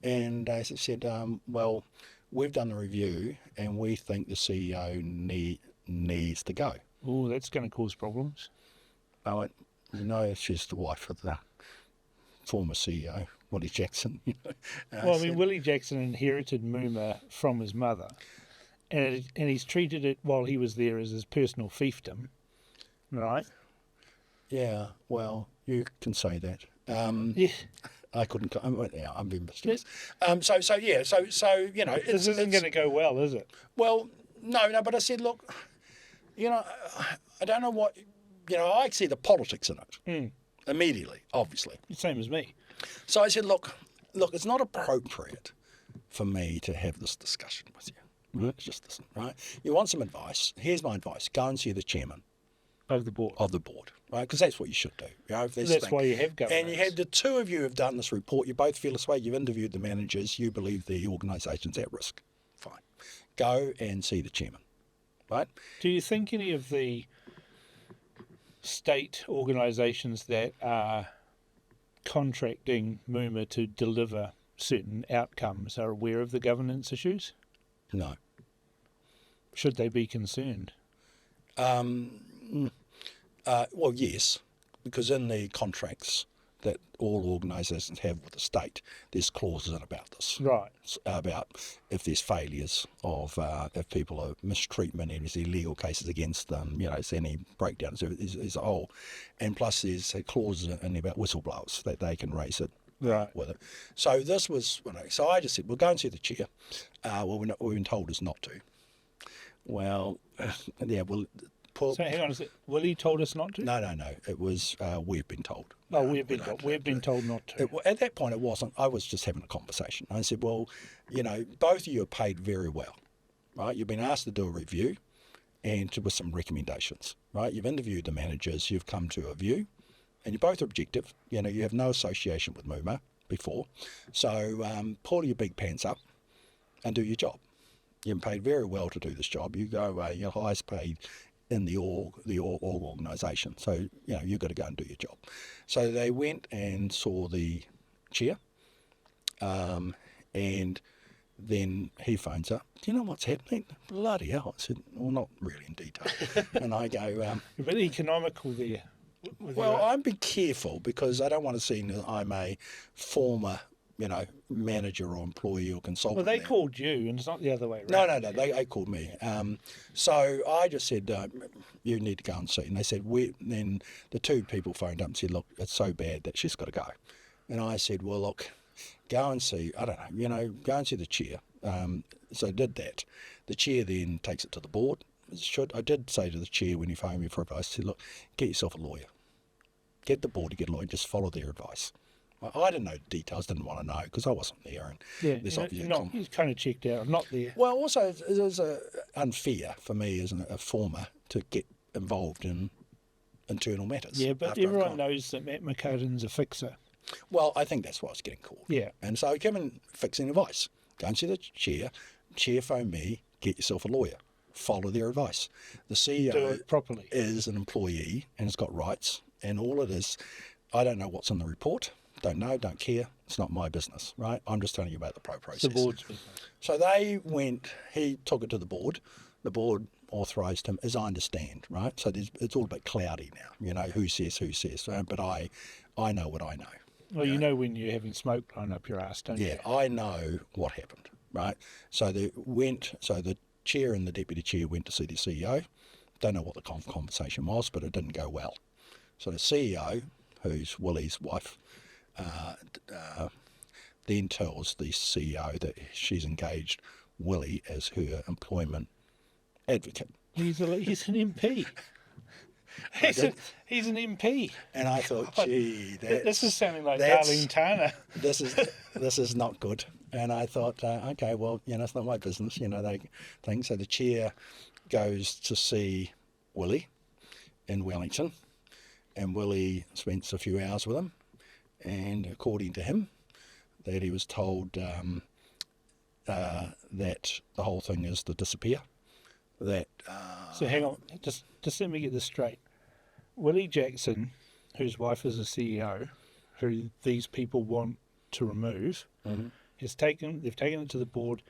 And they said, well, we've done the review and we think the CEO needs to go. Oh, that's going to cause problems. I went, you know, she's the wife of the former CEO, Willie Jackson. You know. Well, I mean, Willie Jackson inherited MUMA from his mother, and he's treated it while he was there as his personal fiefdom, right? Yeah, well, you can say that. Yeah. I couldn't. I'm being mysterious. So you know, This isn't going to go well, is it? Well, no. But I said, look, you know, I don't know what, you know, I see the politics in it immediately, obviously. Same as me. So I said, look, it's not appropriate for me to have this discussion with you. Right? Just listen, right? You want some advice? Here's my advice: go and see the chairman Of the board. Right? Because that's what you should do. You know, That's why you have governance. And you have the two of you have done this report. You both feel this way. You've interviewed the managers. You believe the organisation's at risk. Fine. Go and see the chairman. Right? Do you think any of the state organisations that are contracting MUMA to deliver certain outcomes are aware of the governance issues? No. Should they be concerned? Well, yes, because in the contracts that all organisations have with the state, there's clauses in about this. Right. About if there's failures of, if people are mistreatment, and there's illegal cases against them, you know, it's any breakdowns, there's a whole. And plus there's clauses in about whistleblowers that they can raise it. Right. With it. So this was, you know, so I just said, we'll go and see the chair. Well, we've been told us not to. Well, yeah, well... So hang on a sec. Willie told us not to? No. It was we've been told. Oh, we've been told not to. At that point, it wasn't. I was just having a conversation. I said, well, you know, both of you are paid very well, right? You've been asked to do a review and with some recommendations, right? You've interviewed the managers. You've come to a view, and you're both objective. You know, you have no association with MUMA before, so pull your big pants up and do your job. You're paid very well to do this job. You go away. You're highest paid in the organisation. So, you know, you've got to go and do your job. So they went and saw the chair, and then he phones up, do you know what's happening? Bloody hell. I said, well, not really in detail. And I go, You're a bit economical there. well, I'm being careful because I don't want to seem that I'm a former, manager or employee or consultant. Well, they there. called you, and it's not the other way around. No, they called me. So I just said, you need to go and see. And they said, then the two people phoned up and said, look, it's so bad that she's got to go. And I said, well, look, go and see, I don't know, go and see the chair. So I did that. The chair then takes it to the board. I did say to the chair when he phoned me for advice, I said, look, get yourself a lawyer. Get the board to get a lawyer, just follow their advice. I didn't know the details, didn't want to know because I wasn't there. And He's kind of checked out. I'm not there. Well, also, it was unfair for me as a former to get involved in internal matters. Yeah, but everyone knows that Matt McCarten's a fixer. Well, I think that's what I was getting called. Yeah. And so I came in fixing advice. Go and see the chair phone me, get yourself a lawyer. Follow their advice. The CEO Do it properly. is an employee and has got rights. And all it is, I don't know what's in the report. Don't know, don't care. It's not my business, right? I'm just telling you about the process. The board's business. So they went, he took it to the board. The board authorised him, as I understand, right? So it's all a bit cloudy now, who says. But I know what I know. Well, you know when you're having smoke blown up your ass, don't you? Yeah, I know what happened, right? So the chair and the deputy chair went to see the CEO. Don't know what the conversation was, but it didn't go well. So the CEO, who's Willie's wife, then tells the CEO that she's engaged Willie as her employment advocate. He's an MP. He's an MP. And I thought, gee, this is sounding like Darlene Turner. This is not good. And I thought, okay, well, it's not my business, they think. So the chair goes to see Willie in Wellington, and Willie spends a few hours with him. And according to him, that he was told that the whole thing is to disappear. So hang on, just let me get this straight. Willie Jackson, whose wife is a CEO, who these people want to remove, they've taken it to the board.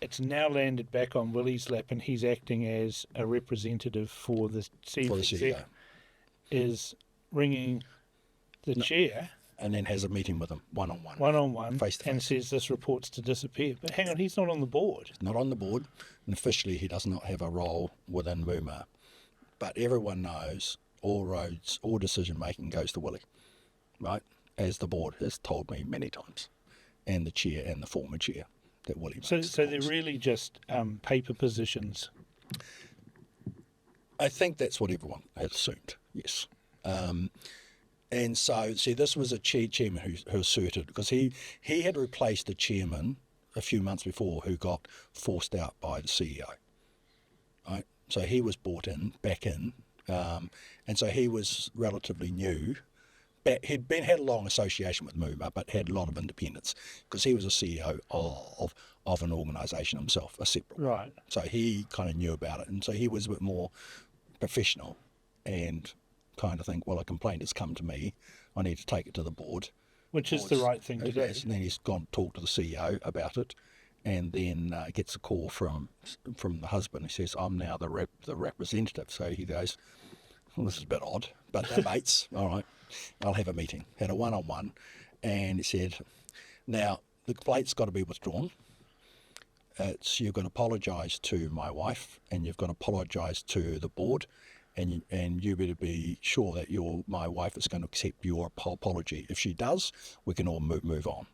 It's now landed back on Willie's lap, and he's acting as a representative for the CEO. Is ringing the chair. And then has a meeting with him, one-on-one. One-on-one, face-to-face. and says this report's to disappear. But hang on, he's not on the board. Not on the board, and officially he does not have a role within MUMA. But everyone knows all roads, all decision-making goes to Willie, right? As the board has told me many times, and the chair and the former chair, that Willie makes So they're really just paper positions. I think that's what everyone had assumed, yes. And so, see, this was a chairman who asserted, because he had replaced a chairman a few months before who got forced out by the CEO, right? So he was brought back in, and so he was relatively new. He'd had a long association with MUMA, but had a lot of independence, because he was a CEO of an organisation himself, a separate one. Right. So he kind of knew about it, and so he was a bit more professional and kind of think, well, a complaint has come to me, I need to take it to the board. Which is the right thing to do. And then he's gone to talk to the CEO about it, and then gets a call from the husband. He says, I'm now the representative. So he goes, well, this is a bit odd, but they're mates. All right, I'll have a meeting. Had a one-on-one, and he said, now, the complaint's got to be withdrawn. You've got to apologise to my wife, and you've got to apologise to the board, and you better be sure that my wife is going to accept your apology. If she does, we can all move on.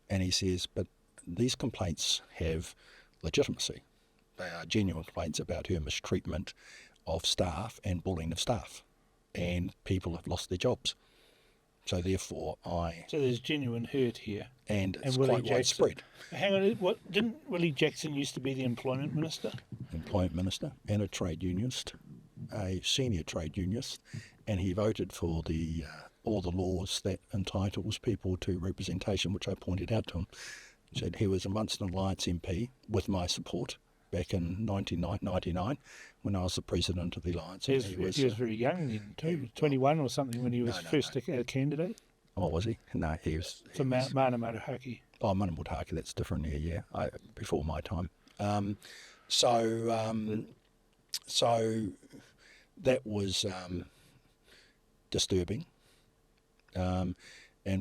And he says, but these complaints have legitimacy. They are genuine complaints about her mistreatment of staff and bullying of staff, and people have lost their jobs. So therefore, So there's genuine hurt here. And it's quite widespread. Hang on, didn't Willie Jackson used to be the employment minister? Employment minister and a trade unionist, a senior trade unionist, and he voted for all the laws that entitles people to representation, which I pointed out to him. He said he was a Munster Alliance MP with my support back in 1999 when I was the president of the Alliance. He was very young then too, 21 or something when he was first a candidate. Oh, was he? No, he was... For Whānau. Oh, Manukau, that's different. Yeah. Before my time. So that was disturbing. And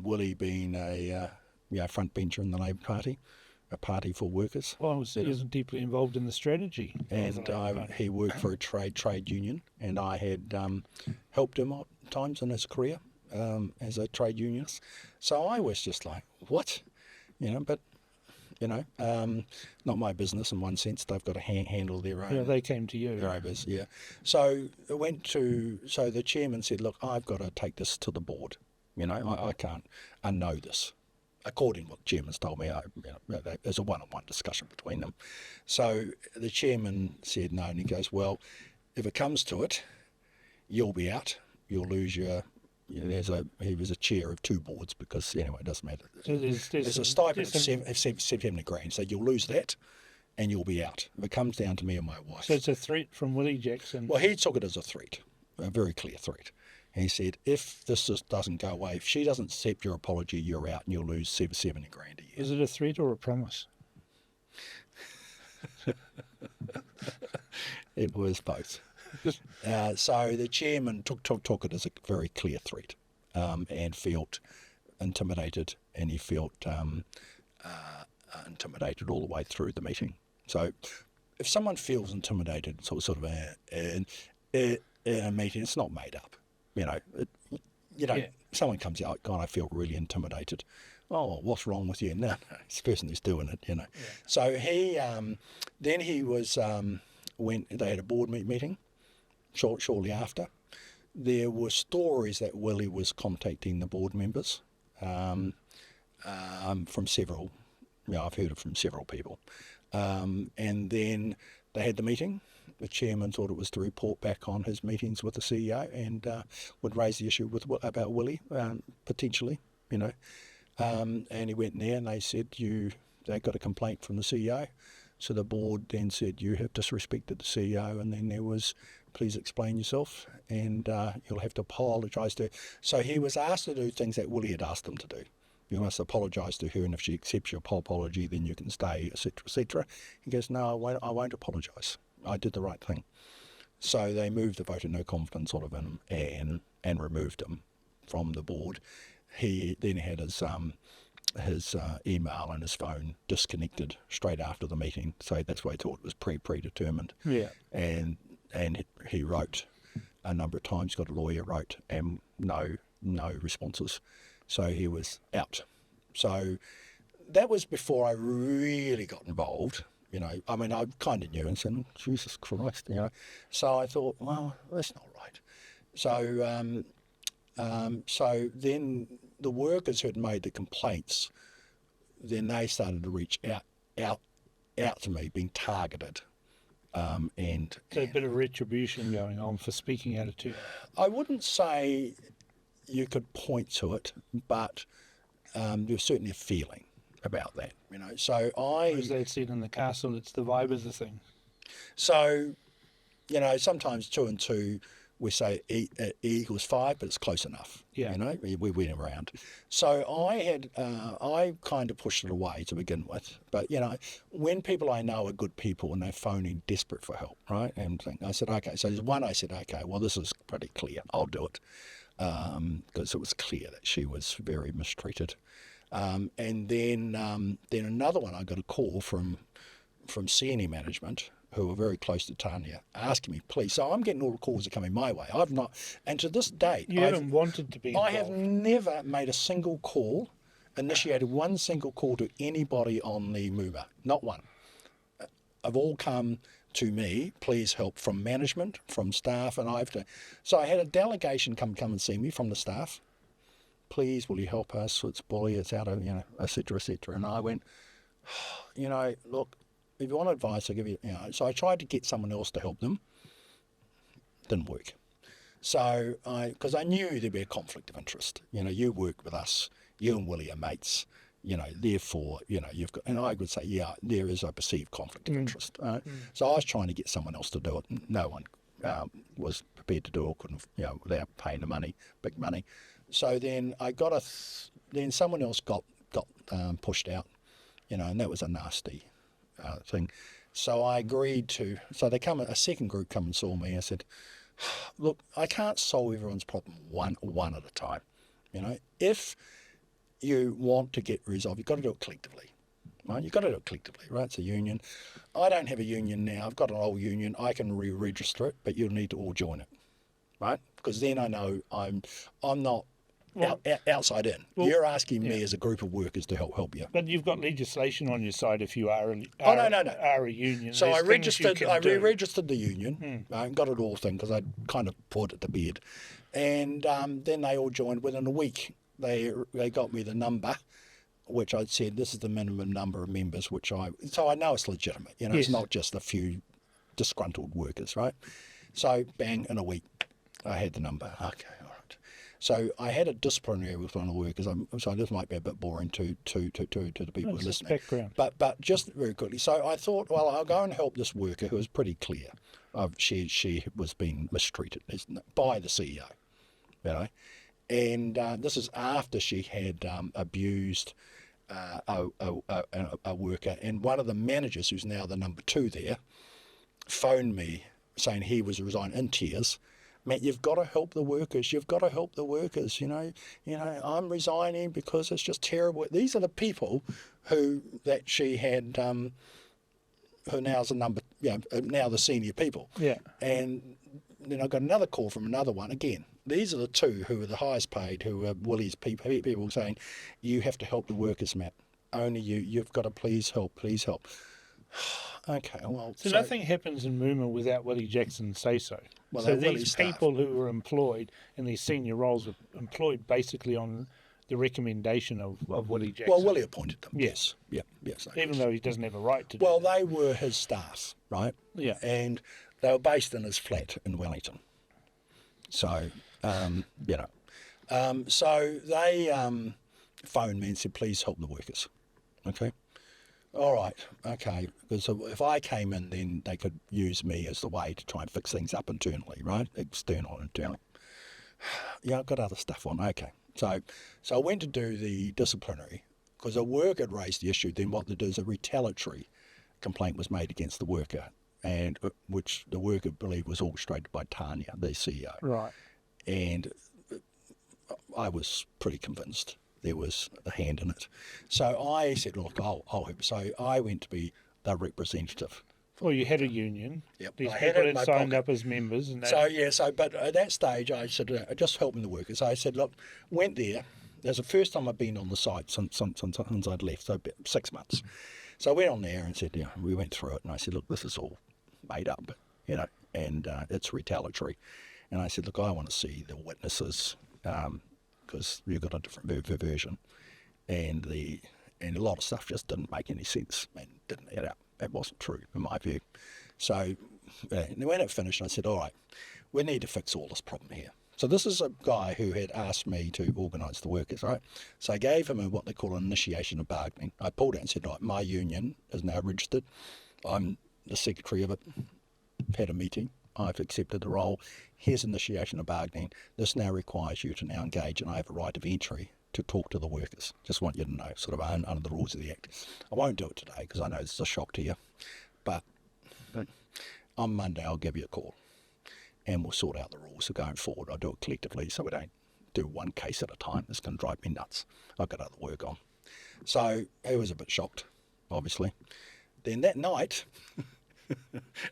Willie being a front bencher in the Labour Party, a party for workers. Well, he was deeply involved in the strategy. And he worked for a trade union, and I had helped him at times in his career as a trade unionist. So I was just like, what? But, not my business in one sense. They've got to handle their own. Yeah, they came to you. Their own business, yeah. So so the chairman said, look, I've got to take this to the board. I can't unknow this. According to what the chairman's told me, there's a one-on-one discussion between them. So the chairman said no, and he goes, well, if it comes to it, you'll be out. You'll lose your... he was a chair of 2 boards because, anyway, it doesn't matter. So there's a stipend of 70 grand, so you'll lose that and you'll be out. If it comes down to me and my wife. So it's a threat from Willie Jackson. Well, he took it as a threat, a very clear threat. He said, if this just doesn't go away, if she doesn't accept your apology, you're out and you'll lose 70 grand a year. Is it a threat or a promise? It was both. So the chairman took it as a very clear threat and felt intimidated, and he felt intimidated all the way through the meeting. So if someone feels intimidated sort of in a meeting, it's not made up. Someone comes out, God, I feel really intimidated. Oh, what's wrong with you? No, it's the person who's doing it, Yeah. So he, then he was, they had a board meeting shortly after. There were stories that Willie was contacting the board members from several, I've heard it from several people. And then they had the meeting. The chairman thought it was to report back on his meetings with the CEO and would raise the issue about Willie, potentially, and he went there and they said, they got a complaint from the CEO. So the board then said, you have disrespected the CEO, and then there was, please explain yourself, and you'll have to apologise to her. So he was asked to do things that Willie had asked him to do. You must apologise to her, and if she accepts your apology, then you can stay, etc., etc. He goes, no, I won't apologise. I did the right thing. So they moved the vote of no confidence sort of in him and removed him from the board. He then had his email and his phone disconnected straight after the meeting. So that's why he thought it was predetermined. Yeah. And he wrote a number of times, got a lawyer, wrote, and no responses. So he was out. So that was before I really got involved. I kind of knew and said, Jesus Christ, So I thought, well, that's not right. So then the workers who had made the complaints, then they started to reach out to me, being targeted. So a bit of retribution going on for speaking out of turn. I wouldn't say you could point to it, but there was certainly a feeling about that, So As they said in the castle, it's the vibe of the thing. So, sometimes 2 and 2, we say E equals 5, but it's close enough. Yeah. We went around. So I kind of pushed it away to begin with. But, when people I know are good people and they're phoning desperate for help, right? And I said, okay. So there's one I said, okay, well, this is pretty clear. I'll do it. Because it was clear that she was very mistreated. And then another one, I got a call from senior management who were very close to Tanya, asking me, please. So I'm getting all the calls that are coming my way. I've not, and to this date, you haven't wanted to be involved. I have never made a single call, initiated one single call to anybody on the MUMA, not one. Have all come to me, please help, from management, from staff, and so I had a delegation come and see me from the staff. Please, will you help us? It's bully, it's out of, et cetera, et cetera. And I went, look, if you want advice, I'll give you, So I tried to get someone else to help them. Didn't work. So because I knew there'd be a conflict of interest. You work with us, you and Willie are mates, therefore, you've got, and I would say, yeah, there is a perceived conflict of interest. So I was trying to get someone else to do it. No one was prepared to do it, couldn't, without paying the money, big money. So then I got then someone else got got pushed out, and that was a nasty thing. So I agreed to. So a second group come and saw me. I said, look, I can't solve everyone's problem one at a time. If you want to get resolved, you've got to do it collectively. Right? You've got to do it collectively, right? It's a union. I don't have a union now. I've got an old union. I can re-register it, but you'll need to all join it, right? Because then I know I'm not outside in. You're asking me as a group of workers to help you. But you've got legislation on your side if you are no. a union. So I re-registered re-registered the union, and got it all thing because I kind of put it to bed, and then they all joined within a week. They got me the number, which I'd said this is the minimum number of members, so I know it's legitimate. It's not just a few disgruntled workers, right? So bang, in a week, I had the number. Okay, all right. So I had a disciplinary with one of the workers. So this might be a bit boring to the people listening. Background. But just very quickly. So I thought, well, I'll go and help this worker who was pretty clear. She was being mistreated by the CEO, And this is after she had abused a worker, and one of the managers, who's now the number 2 there, phoned me saying he was resigning in tears. Matt, you've got to help the workers. You've got to help the workers. I'm resigning because it's just terrible. These are the people that she had, who now is now the senior people. Yeah. And then I got another call from another one again. These are the 2 who are the highest paid, who are Willie's people saying, you have to help the workers, Matt. Only you've got to please help. Okay, well... So nothing happens in MUMA without Willie Jackson say so. Well, so these people who were employed in these senior roles were employed basically on the recommendation of Willie Jackson. Well, Willie appointed them. Yes. Yes. Yes. Even though he doesn't have a right to do Well, that. they were his staff, right? Yeah. And they were based in his flat in Wellington. So, so they phoned me and said, please help the workers. Okay. All right. Okay. Because if I came in, then they could use me as the way to try and fix things up internally, right? External, internally. Yeah, I've got other stuff on. Okay. So I went to do the disciplinary because a worker had raised the issue. Then what they do is a retaliatory complaint was made against the worker, and which the worker believed was orchestrated by Tanya, the CEO. Right. And I was pretty convinced there was a hand in it. So I said, look, I'll help. So I went to be the representative. Well, you had a union. Yep. These I had people it in had my signed pocket. up as members. And But at that stage, I said, just helping the workers. I said, look, went there. That's the first time I've been on the site since I'd left, so about 6 months. So I went on there and said, we went through it, and I said, look, this is all made up, and it's retaliatory. And I said, look, I want to see the witnesses, because you've got a different version, and a lot of stuff just didn't make any sense and didn't add up. It wasn't true in my view. So when it finished, I said, all right, we need to fix all this problem here. So this is a guy who had asked me to organise the workers, right? So I gave him what they call an initiation of bargaining. I pulled out and said, right, my union is now registered. I'm the secretary of it. Had a meeting. I've accepted the role. Here's initiation of bargaining. This now requires you to now engage, and I have a right of entry to talk to the workers. Just want you to know, sort of under the rules of the Act. I won't do it today because I know this is a shock to you. But on Monday, I'll give you a call, and we'll sort out the rules of going forward. I'll do it collectively so we don't do one case at a time. It's going to drive me nuts. I've got other work on. So he was a bit shocked, obviously. Then that night,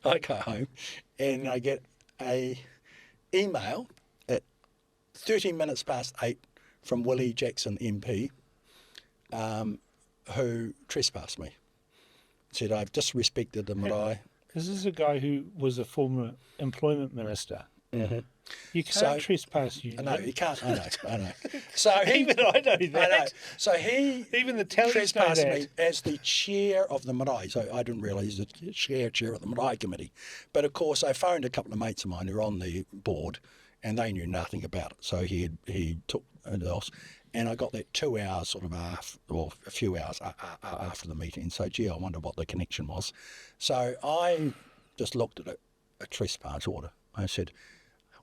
I go home and I get a email at 13 minutes past 8 from Willie Jackson MP, who trespassed me. Said, I've disrespected the marae. This is a guy who was a former employment minister. Mm-hmm. You can't trespass you. No, you can't. I know. So Even I know that. I know. So he Even the tallies know trespassed me that. as the chair of the marae. So I didn't realise the chair of the marae committee. But of course, I phoned a couple of mates of mine who are on the board, and they knew nothing about it. So he took it off, and I got that 2 hours sort of after, or a few hours after the meeting. So gee, I wonder what the connection was. So I just looked at a trespass order. I said,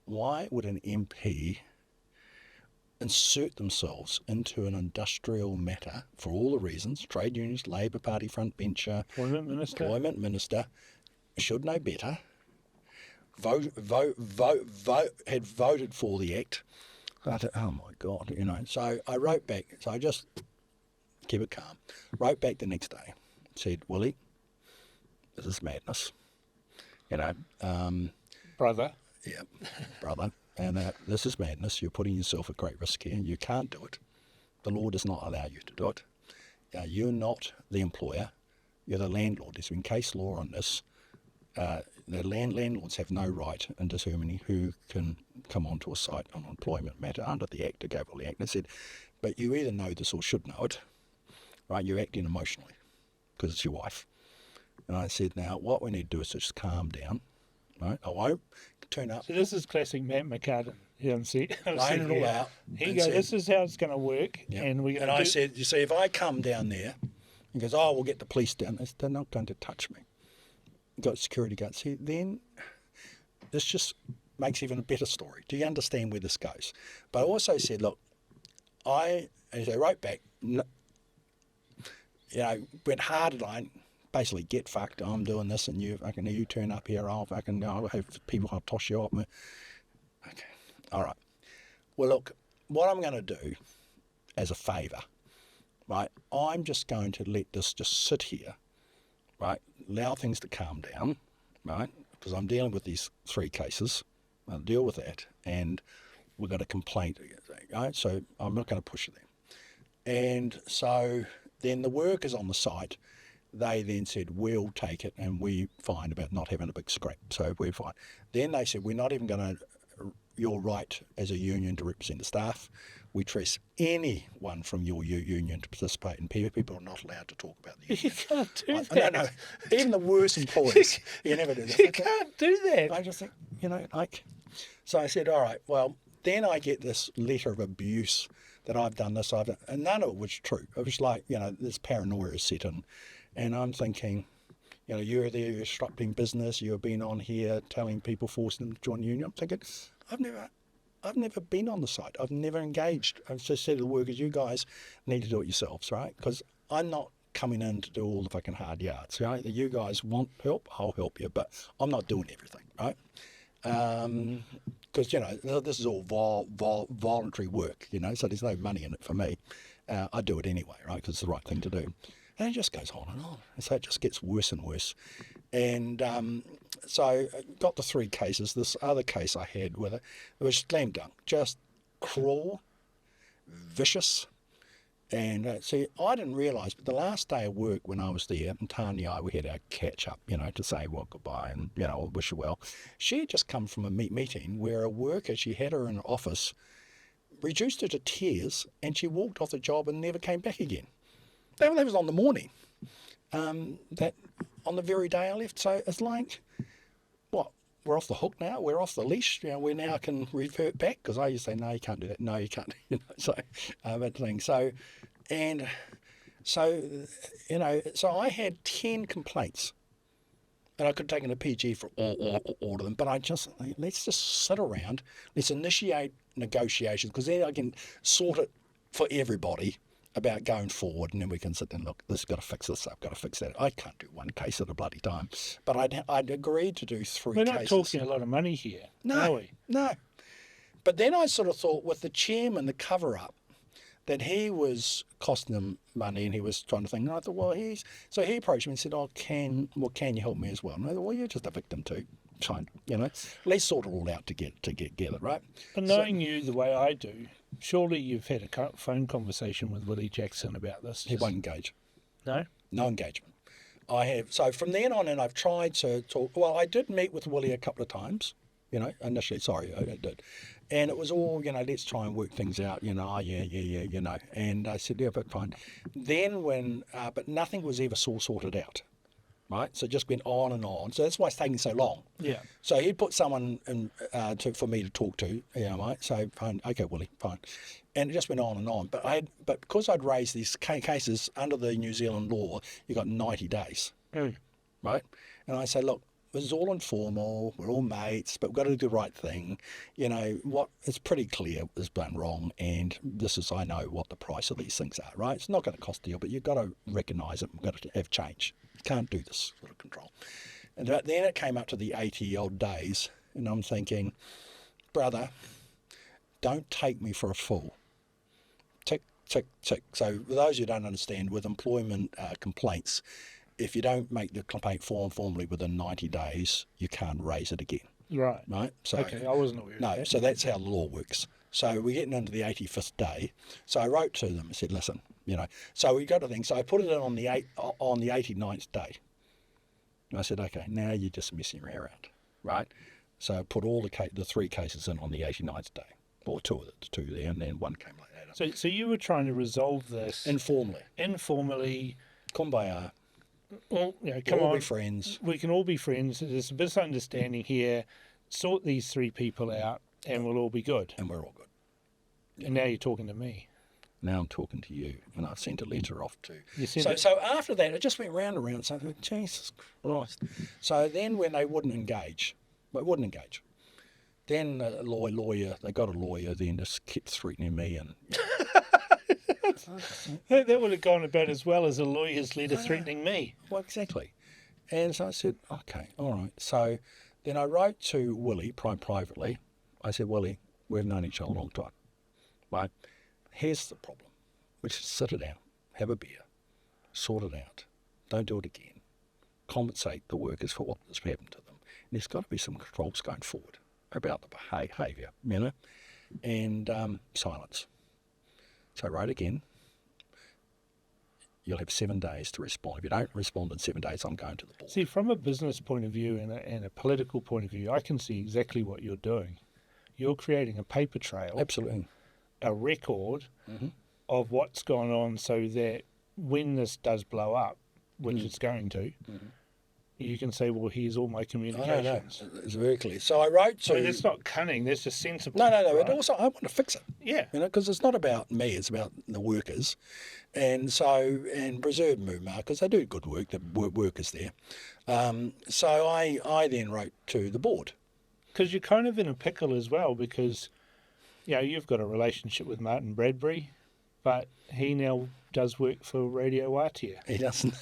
why would an MP insert themselves into an industrial matter for all the reasons, trade unions, Labour Party frontbencher, employment minister, should know better, had voted for the act. But, oh my God, So I wrote back, so I just kept it calm. Wrote back the next day, said, Willie, this is madness. Brother. Yeah, brother. And this is madness. You're putting yourself at great risk here. You can't do it. The law does not allow you to do it. You're not the employer. You're the landlord. There's been case law on this. The landlords have no right in determining who can come onto a site on an employment matter under the Act, the Gabriel Act. And I said, but you either know this or should know it, right? You're acting emotionally because it's your wife. And I said, now what we need to do is just calm down, right? I won't turn up. So this is classic Matt McCarten. Laying it all out. He goes, this is how it's going to work. Yeah. And we're going I said, you see, if I come down there, he goes, oh, we'll get the police down. I said, they're not going to touch me. Got security guards. See, then this just makes even a better story. Do you understand where this goes? But I also said, look, as I wrote back, went hard line, basically get fucked. I'm doing this, and you turn up here. I'll have people. I'll toss you up. Okay, all right. Well, look, what I'm going to do, as a favour, right? I'm just going to let this just sit here, right? Allow things to calm down, right? Because I'm dealing with these 3 cases. I'll deal with that, and we've got a complaint, right? So I'm not going to push it then. And so then the workers on the site, they then said, we'll take it, and we fine about not having a big scrap, so we're fine. Then they said, we're not even going to, your right as a union to represent the staff. We trust anyone from your union to participate, and people are not allowed to talk about the union. You can't do that. No. Even the worst employees, you never do that. You can't do that. I just think, so I said, all right, well, then I get this letter of abuse that I've done this, and none of it was true. It was like, this paranoia is set in, and I'm thinking, you're there, you're disrupting business, you've been on here telling people, forcing them to join the union. I'm thinking, I've never been on the site. I've never engaged. I've just said to the workers, you guys need to do it yourselves, right? Because I'm not coming in to do all the fucking hard yards, right? You guys want help, I'll help you, but I'm not doing everything, right? Because, this is all voluntary work, so there's no money in it for me. I do it anyway, right? Because it's the right thing to do. And it just goes on and on. And so it just gets worse and worse. And so I got the 3 cases. This other case I had with it was slam dunk, just cruel, vicious. And see, I didn't realise, but the last day of work when I was there, and Tanya and I, we had our catch up, to say, well, goodbye and, wish her well. She had just come from a meeting where a worker, she had her in her office, reduced her to tears, and she walked off the job and never came back again. That was on the morning, that on the very day I left. So it's like, what, we're off the hook now? We're off the leash? We now can revert back? Because I used to say, no, you can't do that. No, you can't. So that thing. So I had 10 complaints. And I could have taken a PG for all of them. But let's just sit around. Let's initiate negotiations, because then I can sort it for everybody about going forward, and then we can sit and look, this has got to fix this, I've got to fix that. I can't do 1 case at a bloody time. But I'd agreed to do 3 cases. We're not talking a lot of money here, are we? No. But then I sort of thought, with the chairman, the cover-up, that he was costing them money, and he was trying to think, and I thought, well, so he approached me and said, can you help me as well? And I thought, well, you're just a victim too. Fine, let's sort it all out to get together, right? But knowing you the way I do, surely you've had a phone conversation with Willie Jackson about this. He won't engage. No? No engagement. I have. So from then on, and I've tried to talk. Well, I did meet with Willie a couple of times, initially. Sorry, I did. And it was all, let's try and work things out, yeah. And I said, yeah, but fine. Then but nothing was ever sorted out. Right, so it just went on and on. So that's why it's taking so long. Yeah. So he put someone in for me to talk to. Right. So fine, okay, Willie, fine. And it just went on and on. But because I'd raised these cases under the New Zealand law, you got 90 days. Mm. Right. And I say, look, was all informal, we're all mates, but we've got to do the right thing. You know, what it's pretty clear is done wrong, and I know what the price of these things are, right? It's not going to cost a deal, but you've got to recognise it. We've got to have change. You can't do this sort of control. And then it came up to the 80-odd days, and I'm thinking, brother, don't take me for a fool. Tick, tick, tick. So for those who don't understand, with employment complaints, if you don't make the complaint formally within 90 days, you can't raise it again. Right. Right? So, Okay, I wasn't aware of that. No, so that's how the law works. So we're getting into the 85th day. So I wrote to them and said, listen, you know, so we got a thing. So I put it in on the 89th day. And I said, okay, now you're just messing around, right? So I put all the 3 cases in on the 89th day, or 2 of the 2 there, and then 1 came later. So you were trying to resolve this informally. Kumbaya. Well, you know, We'll come all on, be friends. we can all be friends. There's a misunderstanding here. Sort these 3 people out, and we'll all be good. And we're all good. And now you're talking to me. Now I'm talking to you, and I've sent a letter off to. You sent it? So after that, it just went round and round. So I thought, Jesus Christ. So then when they wouldn't engage, then a lawyer, they got a lawyer, then just kept threatening me, and That would have gone about as well as a lawyer's letter threatening me. well, exactly. And so I said, okay, all right. So then I wrote to Willie privately. I said, Willie, we've known each other a long time. Right? Here's the problem. We should sit it down, have a beer, sort it out. Don't do it again. Compensate the workers for what has happened to them. And there's got to be some controls going forward about the behaviour, you know, and silence. So I wrote again. You'll have 7 days to respond. If you don't respond in 7 days, I'm going to the board. See, from a business point of view and a political point of view, I can see exactly what you're doing. You're creating a paper trail, Absolutely. a record of what's gone on, so that when this does blow up, which it's going to, you can say, well, here's all my communications. No. It's very clear. So I wrote to... I mean, that's not cunning, that's just sensible. No. Right? But also, I want to fix it. Yeah. You know, because it's not about me, it's about the workers. And so, and preserve MUMA, because they do good work, the workers there. So I then wrote to the board. Because you're kind of in a pickle as well, because, you know, you've got a relationship with Martin Bradbury, but he now does work for Radio Wātea. He doesn't.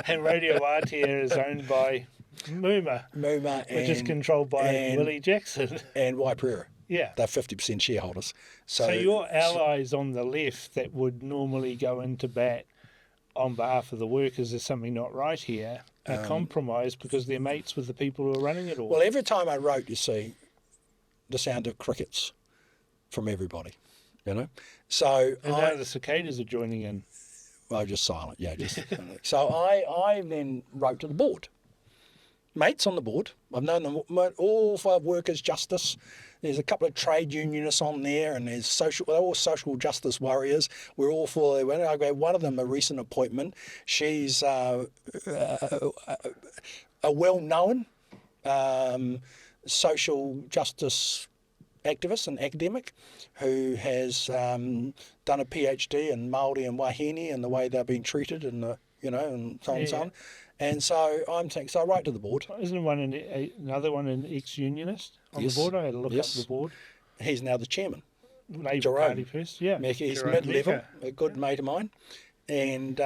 And Radio Wātea is owned by MUMA, which is controlled by Willie Jackson. And Waipura. Yeah. They're 50% shareholders. So your allies on the left that would normally go into bat on behalf of the workers, there's something not right here, are compromised because they're mates with the people who are running it all. Well, every time I wrote, you see, the sound of crickets from everybody, you know. So and now the cicadas are joining in. Well, just silent, yeah. So I then wrote to the board. Mates on the board. I've known them all for workers' justice. There's a couple of trade unionists on there, and there's they're all social justice warriors. We're all for it. I got one of them a recent appointment. She's a well-known social justice activist and academic who has done a PhD in Māori and Wahine and the way they're being treated, and and so on and so on. And so I'm thinking, so I write to the board. Isn't another one an ex-unionist on the board? I had to look up the board. He's now the chairman. Labour Party person, yeah. He's mid-level, a good mate of mine. And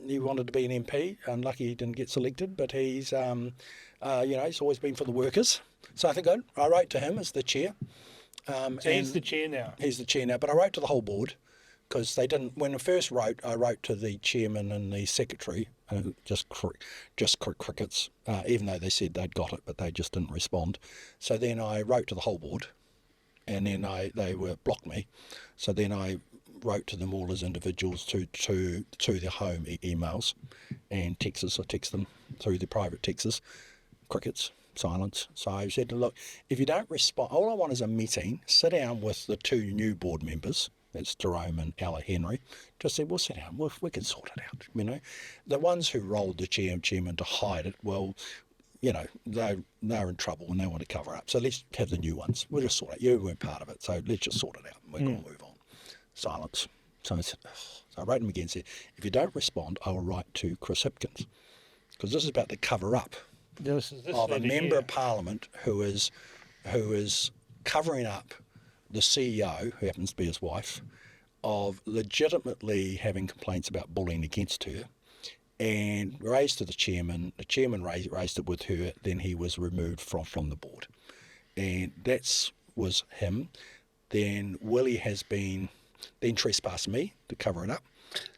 he wanted to be an MP. Unlucky he didn't get selected, but he's, he's always been for the workers. So I think I wrote to him as the chair. So he's the chair now? He's the chair now, but I wrote to the whole board because they didn't, when I first wrote, I wrote to the chairman and the secretary, just crickets, even though they said they'd got it, but they just didn't respond. So then I wrote to the whole board, and then they blocked me. So then I wrote to them all as individuals to their home emails and texts. I text them through the private texts, crickets, silence. So I said, look, if you don't respond, all I want is a meeting, sit down with the 2 new board members, that's Jerome and Ella Henry, just said, we'll sit down, we can sort it out, The ones who rolled the chairman to hide it, well, they're in trouble and they want to cover up. So let's have the new ones. We'll just sort it out. You weren't part of it, so let's just sort it out and we're going to move on. Silence. So I said, so I wrote him again and said, if you don't respond, I will write to Chris Hipkins, because this is about the cover up. This of a letter member here. of Parliament who is covering up the CEO, who happens to be his wife, of legitimately having complaints about bullying against her, and raised to the chairman. The chairman raised it with her. Then he was removed from the board, and that was him. Then Willie has been then trespassed me to cover it up,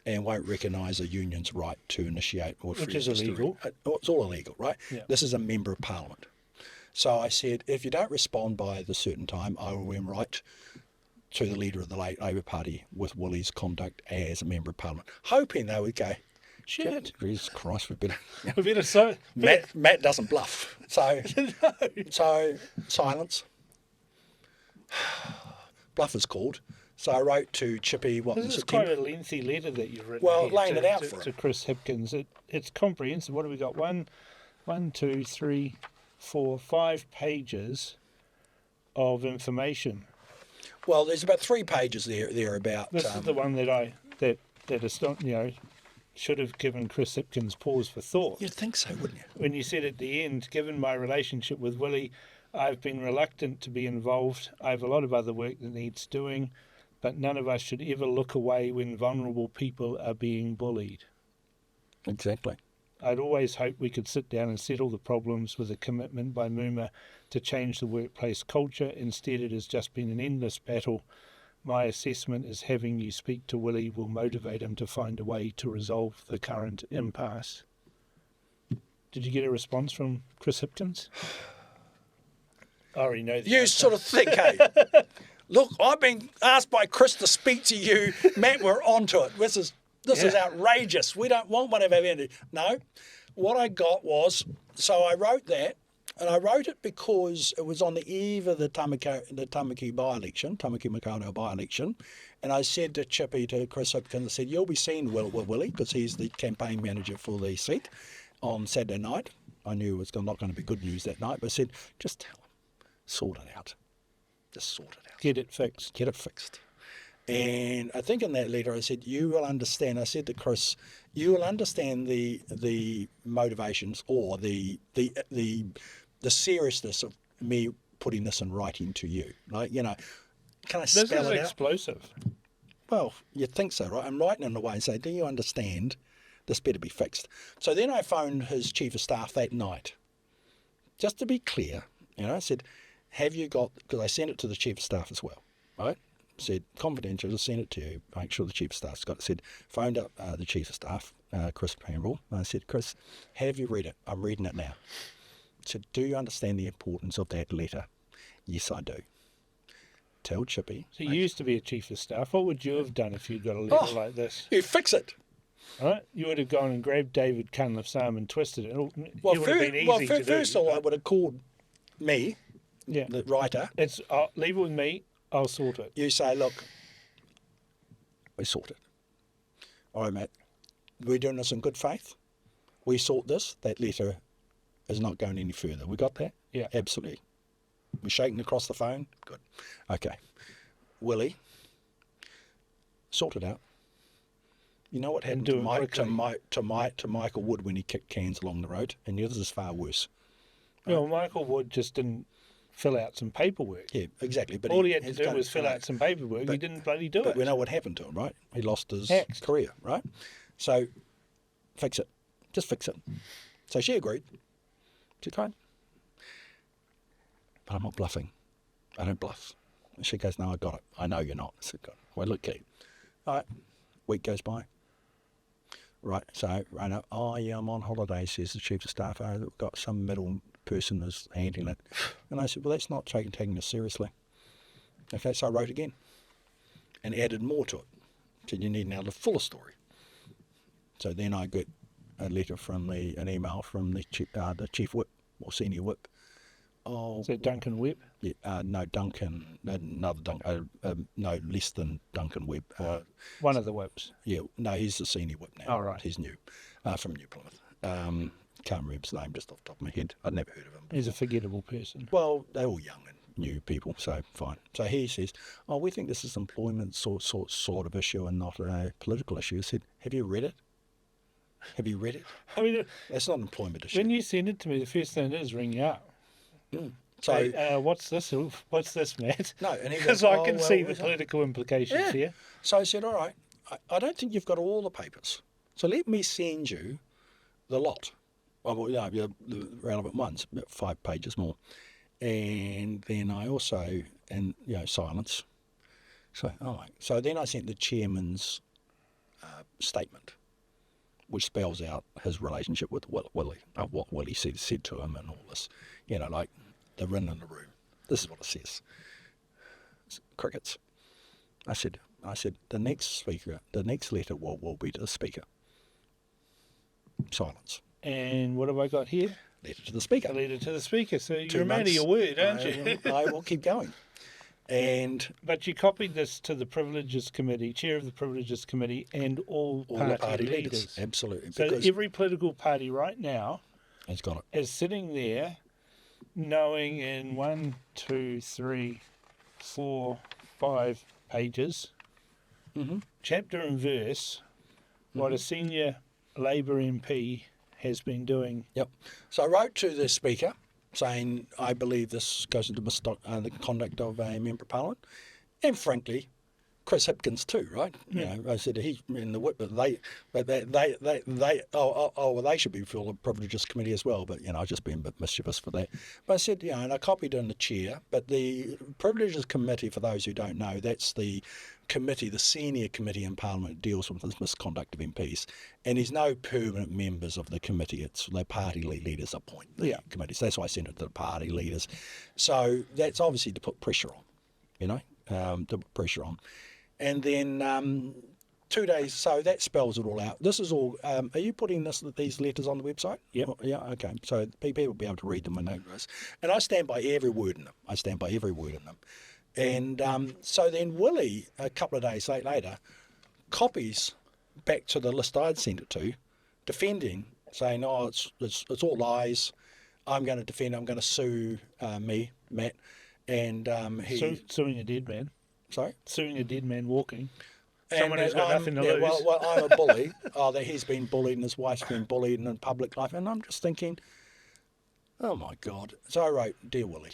and won't recognise a union's right to initiate or Which is illegal. It's all illegal, right? Yeah. This is a member of Parliament. So I said, if you don't respond by the certain time, I will then write to the leader of the late Labour Party with Willie's conduct as a member of Parliament, hoping they would go, Shit. Jesus Christ, we better. We better so. Matt doesn't bluff. So, so silence. Bluff is called. So I wrote to Chippy, what, in This is September? quite a lengthy letter that you've written. Well, here laying to, it out to, for to him. Chris Hipkins. It's comprehensive. What have we got? One, 2, 3, 4, 5 pages of information. Well, there's about 3 pages there about. This is the one that should have given Chris Hipkins pause for thought. You'd think so, wouldn't you? When you said at the end, given my relationship with Willie, I've been reluctant to be involved. I have a lot of other work that needs doing, but none of us should ever look away when vulnerable people are being bullied. Exactly. I'd always hoped we could sit down and settle the problems with a commitment by MUMA to change the workplace culture. Instead, it has just been an endless battle. My assessment is having you speak to Willie will motivate him to find a way to resolve the current impasse. Did you get a response from Chris Hipkins? I already know the You answer. sort of think, hey, look, I've been asked by Chris to speak to you. Matt, we're onto it. This is outrageous. We don't want whatever ended. No, what I got was, so I wrote that, and I wrote it because it was on the eve of the Tamaki by-election, Tamaki Makaurau by-election, and I said to Chris Hipkins, I said, you'll be seeing Willie, because he's the campaign manager for the seat, on Saturday night. I knew it was not going to be good news that night, but I said, just tell him, sort it out. Just sort it out. Get it fixed. Get it fixed. And I think in that letter I said, you will understand, I said to Chris, you will understand the motivations or the seriousness of me putting this in writing to you. Like, can I This spell is it out? explosive. Well, you'd think so, right? I'm writing in a way and say, do you understand this better be fixed? So then I phoned his chief of staff that night, just to be clear. I said, have you got, because I sent it to the chief of staff as well, right? Said, confidential, just send it to you, make sure the chief of staff's got it. Said, phoned up the chief of staff, Chris Pambrell, and I said, Chris, have you read it? I'm reading it now. Said, do you understand the importance of that letter? Yes, I do. Tell Chippy. So you used to be a chief of staff. What would you have done if you'd got a letter like this? You fix it. Right? You would have gone and grabbed David Cunliffe's arm and twisted it. Well, It would have been easy to do. first of all, I would have called me, Yeah. the writer. It's leave it with me. I'll sort it. You say, look, we sort it. All right, Matt, we're doing this in good faith. We sort this. That letter is not going any further. We got that? Yeah. Absolutely. We're shaking across the phone? Good. Okay. Willie, sort it out. You know what happened do to, it Mike, quickly. to Michael Wood when he kicked cans along the road? And this is far worse. Well, Michael Wood just didn't fill out some paperwork. Yeah, exactly. But All he had to has do done was it, fill right? out some paperwork. He didn't bloody do But it. we know what happened to him, right? He lost his Axed. career, right? So, fix it. Just fix it. So she agreed. She tried. But I'm not bluffing. I don't bluff. And she goes, no, I got it. I know you're not. I said, got it. Well, look, Kate. All right. Week goes by. Right, so I know, oh yeah, I'm on holiday, says the chief of staff. Oh, we've got some middle person is handling it. And I said, well, that's not taking this seriously. Okay, so I wrote again and added more to it. Said, you need now the fuller story. So then I got a letter from an email from the chief whip or senior whip. Oh, Is that Duncan Webb? yeah, no, Duncan, another Duncan, no, less than Duncan Webb. One of the whips. Yeah, no, he's the senior whip now. Oh, right. He's new, from New Plymouth. Can't remember his name just off the top of my head. I'd never heard of him. He's a forgettable person. Well, they're all young and new people, so fine. So he says, oh, we think this is employment sort of issue and not a political issue. I said, have you read it? Have you read it? I mean, That's not an employment issue. when you send it to me, the first thing it is ring you up. So Hey, what's this? What's this, Matt? no, and he Because goes, I "Oh, can well, see the where's that?" political implications Yeah. here. So I said, all right, I don't think you've got all the papers. So let me send you the lot. Well, the relevant ones, about 5 pages more. And then I also, and silence. So, all right. So then I sent the chairman's statement, which spells out his relationship with Willie, of what Willie said to him and all this. Like they're in the room. This is what it says. Crickets. I said, the next letter will be to the speaker. Silence. And what have I got here? Letter to the speaker. A letter to the speaker. So 2 you're a man of months. your word, aren't you? I will keep going. And But you copied this to the Privileges Committee, chair of the Privileges Committee, and all all party, the party leaders. absolutely. So Because every political party right now it's got it. is sitting there knowing in 1, 2, 3, 4, 5 pages, chapter and verse, what a senior Labour MP has been doing. Yep. So I wrote to the speaker saying I believe this goes into the conduct of a member of parliament, and frankly, Chris Hipkins too, right? I said he in the whip, but they should be full of Privileges Committee as well. But I've just been a bit mischievous for that. But I said, and I copied in the chair. But the Privileges Committee, for those who don't know, that's the committee, the senior committee in Parliament that deals with this misconduct of MPs. And there's no permanent members of the committee. It's the party leaders appoint the committee. So that's why I sent it to the party leaders. So that's obviously to put pressure on, to put pressure on. And then 2 days, so that spells it all out. This is all, are you putting these letters on the website? Yep. Yeah, okay. So people will be able to read them when they go. And I stand by every word in them. And so then Willie, a couple of days later, copies back to the list I'd sent it to, defending, saying, it's all lies. I'm going to defend, I'm going to sue me, Matt. And Suing a dead man. Sorry? Suing a dead man walking. And Someone who's got nothing to lose. Well, I'm a bully. That he's been bullied and his wife's been bullied in public life. And I'm just thinking, oh, my God. So I wrote, Dear Willie.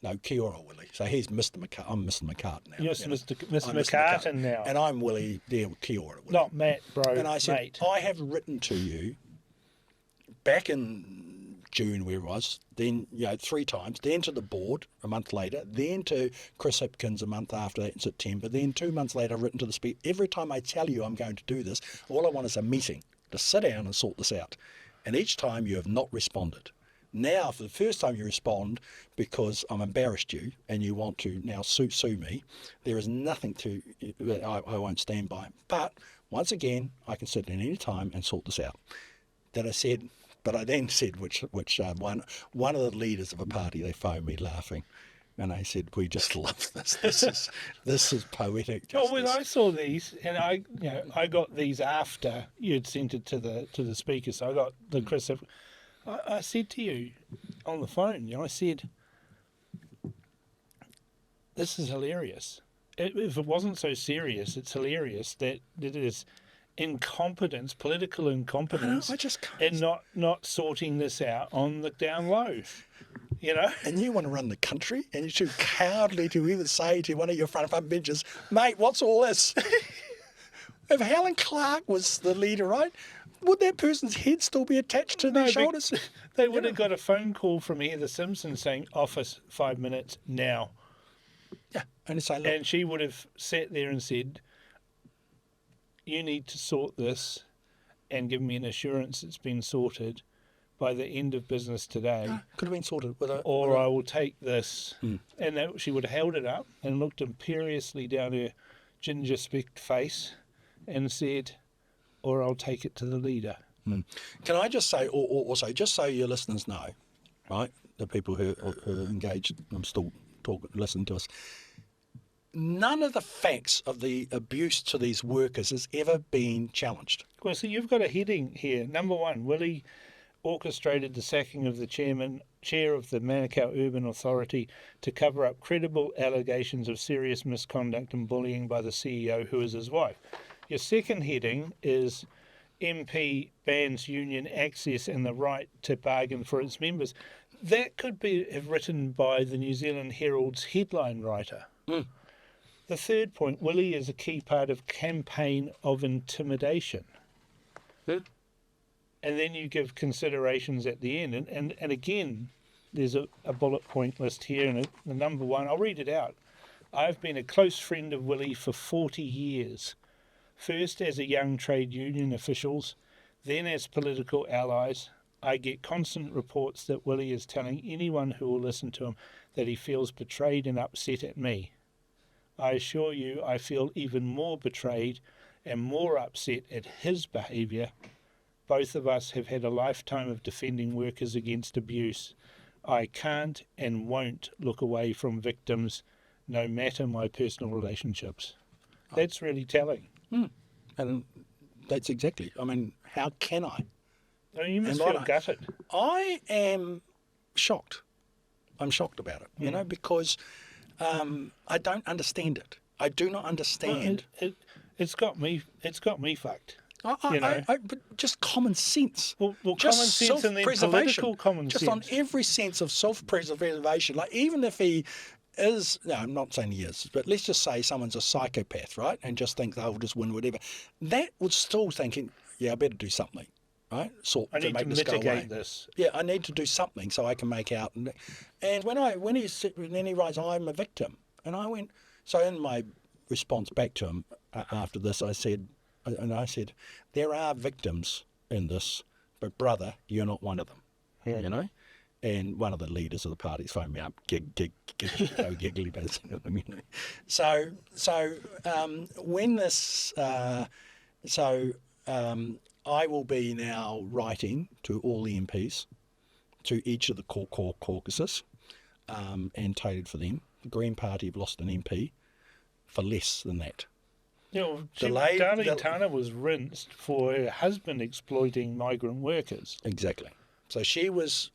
No, kia ora, Willie. So he's Mr. McCarten. I'm Mr. McCarten now. You're Mr. McCarten now. And I'm Willie, dear kia ora, Willie. Not Matt, bro, And I said, mate. I have written to you back in June, where it was, then 3 times, then to the board a month later, then to Chris Hipkins a month after that in September, then 2 months later I've written to the speaker. Every time I tell you I'm going to do this, all I want is a meeting to sit down and sort this out. And each time you have not responded. Now, for the first time you respond because I'm embarrassed you and you want to now sue me, there is nothing that I won't stand by. But once again, I can sit in any time and sort this out. Then I said, but I then said, which one of the leaders of a party, they phoned me laughing, and I said, "We just love this. This is poetic justice." Well, when I saw these, and I got these after you'd sent it to the speaker, so I got the Chris. I said to you on the phone, I said, "This is hilarious. If it wasn't so serious, it's hilarious that it is." Incompetence, political incompetence, I just can't. and not sorting this out on the down low, And you want to run the country, and you're too cowardly to even say to one of your front benches, mate, what's all this? If Helen Clark was the leader, right, would that person's head still be attached to their shoulders? They would have got a phone call from Heather Simpson saying, "Office, 5 minutes now." Yeah, and say, look, And she would have sat there and said, "You need to sort this and give me an assurance it's been sorted by the end of business today, could have been sorted with a... or I will take this." And she would have held it up and looked imperiously down her ginger-specked face and said, "Or I'll take it to the leader." Can I just say, also, just so your listeners know, right, the people who are engaged, I'm still listening to us, none of the facts of the abuse to these workers has ever been challenged. Well, so you've got a heading here. Number 1, Willie orchestrated the sacking of the chair of the Manukau Urban Authority to cover up credible allegations of serious misconduct and bullying by the CEO, who is his wife. Your second heading is MP bans union access and the right to bargain for its members. That could be written by the New Zealand Herald's headline writer. Mm. The third point, Willie is a key part of campaign of intimidation. Good. And then you give considerations at the end. And again, there's a bullet point list here. And the number one, I'll read it out. I've been a close friend of Willie for 40 years. First as a young trade union officials, then as political allies. I get constant reports that Willie is telling anyone who will listen to him that he feels betrayed and upset at me. I assure you I feel even more betrayed and more upset at his behaviour. Both of us have had a lifetime of defending workers against abuse. I can't and won't look away from victims, no matter my personal relationships. That's really telling. Mm. And that's exactly, I mean, how can I? Oh, you must feel gutted. I am shocked. I'm shocked about it, you know, because I don't understand it. I do not understand. Well, it's got me fucked. But just common sense. Well, just common sense and then political common just sense. on every sense of self-preservation. Like even if he is, no, I'm not saying he is, but let's just say someone's a psychopath, right, and just think they'll just win whatever. That would still thinking, yeah, I better do something. Right, I need to mitigate this. Yeah, I need to do something so I can make out. And when he writes, I'm a victim, and I went. So in my response back to him after this, I said, there are victims in this, but brother, you're not one of them. Yeah. You know. And one of the leaders of the parties phoned me up, giggly bits. So when this, I will be now writing to all the MPs, to each of the core caucuses, and touted for them. The Green Party have lost an MP for less than that. You know, Darlene Tana was rinsed for her husband exploiting migrant workers. Exactly. So she was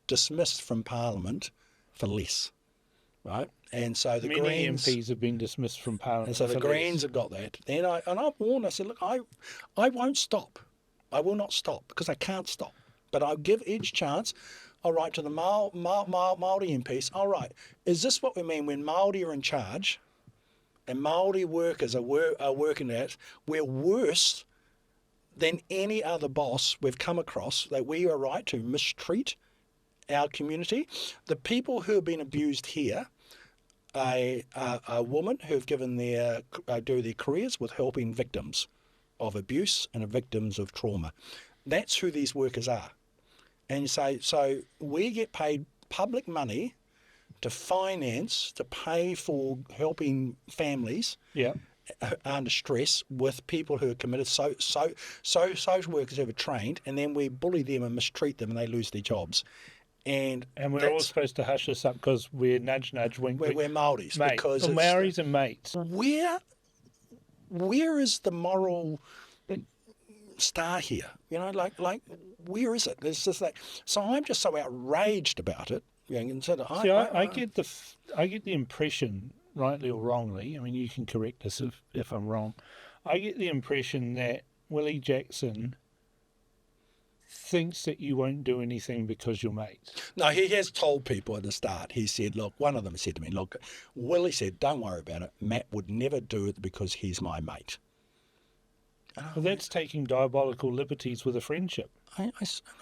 dismissed from Parliament for less, right? And so the Many Greens MPs have been dismissed from Parliament. And so the Greens have got that. Then I warned. I said, look, I won't stop. I will not stop because I can't stop. But I'll give each chance. I'll write to the Māori MPs. All right, is this what we mean when Māori are in charge, and Māori workers are working at? We're worse than any other boss we've come across. That we are right to mistreat our community. The people who have been abused here. A woman who've given their careers with helping victims of abuse and victims of trauma. That's who these workers are. And you say, so we get paid public money to finance, to pay for helping families under stress with people who are committed, social workers who are trained, and then we bully them and mistreat them and they lose their jobs. And we're all supposed to hush this up because we're nudge, wink, wink. We're Māoris. Because Maoris and mates. Where is the moral star here? You know, like where is it? It's just like, so I'm just so outraged about it. You know, I get the impression, rightly or wrongly, I mean, you can correct us if I'm wrong, I get the impression that Willie Jackson thinks that you won't do anything because you're mates. No, he has told people at the start. He said, look, one of them said to me, look, Willie said, don't worry about it. Matt would never do it because he's my mate. Well, that's taking diabolical liberties with a friendship.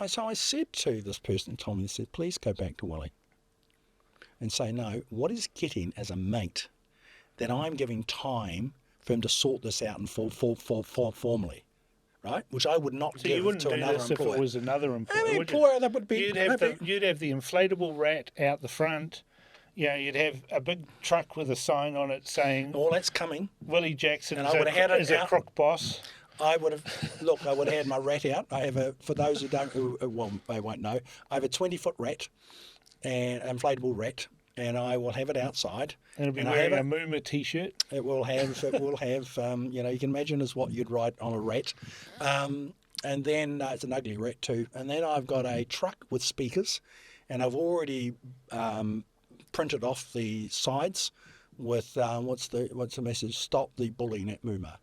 So I said to this person, Tommy, he said, please go back to Willie and say, no, what he's getting as a mate, that I'm giving time for him to sort this out and formally. Right, which I would not give to another employer. If it was another employer. Any employer that would be. You'd have the inflatable rat out the front. You know, you'd have a big truck with a sign on it saying, "All that's coming." Willie Jackson and I would have had is a crook boss. I would have had my rat out. I have for those who don't, well, they won't know. I have a 20-foot rat, and inflatable rat. And I will have it outside. And it'll be wearing a MUMA t-shirt. It will have, you know, you can imagine is what you'd write on a rat. And then it's an ugly rat too. And then I've got a truck with speakers, and I've already printed off the sides with what's the message? Stop the bullying at MUMA.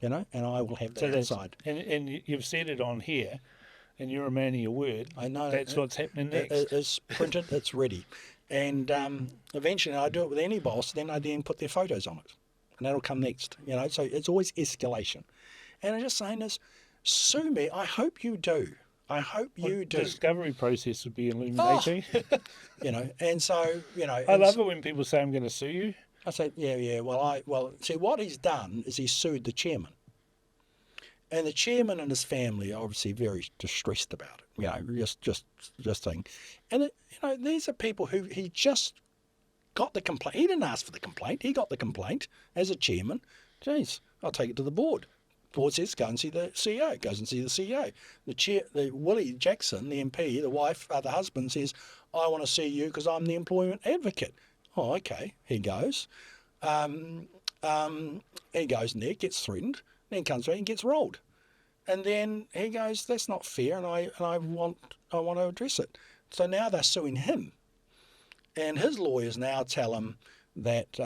you know, and I will have So that that's, inside. and you've said it on here, and you're a man of your word. I know. That's what's happening next. It's printed, it's ready. And eventually I do it with any boss, then I then put their photos on it. And that'll come next, you know, so it's always escalation. And I'm just saying this, sue me, I hope you do. I hope you do. The discovery process would be illuminating. You know, and so, you know. I love it when people say, I'm going to sue you. I say, yeah, well, see, what he's done is he's sued the chairman. And the chairman and his family are obviously very distressed about it, you know, just thing. And, you know, these are people who he just got the complaint. He didn't ask for the complaint. He got the complaint as a chairman. Geez, I'll take it to the board. Board says, go and see the CEO. Goes and see the CEO. The Willie Jackson, the MP, the wife, the husband says, I want to see you because I'm the employment advocate. Oh, okay. He goes. He goes in there, gets threatened, then comes back and gets rolled. And then he goes, that's not fair, and I want to address it. So now they're suing him. And his lawyers now tell him that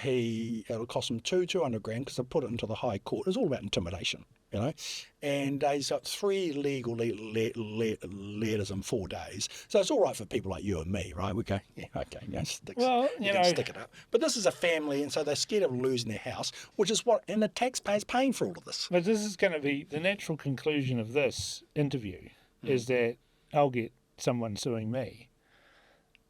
it'll cost him $200,000 because they put it into the High Court. It's all about intimidation, you know. And he's got 3 legal letters in 4 days. So it's all right for people like you and me, right? Okay, yeah, okay, you know, stick it up. But this is a family, and so they're scared of losing their house, which is and the taxpayers paying for all of this. But this is going to be the natural conclusion of this interview is that I'll get someone suing me.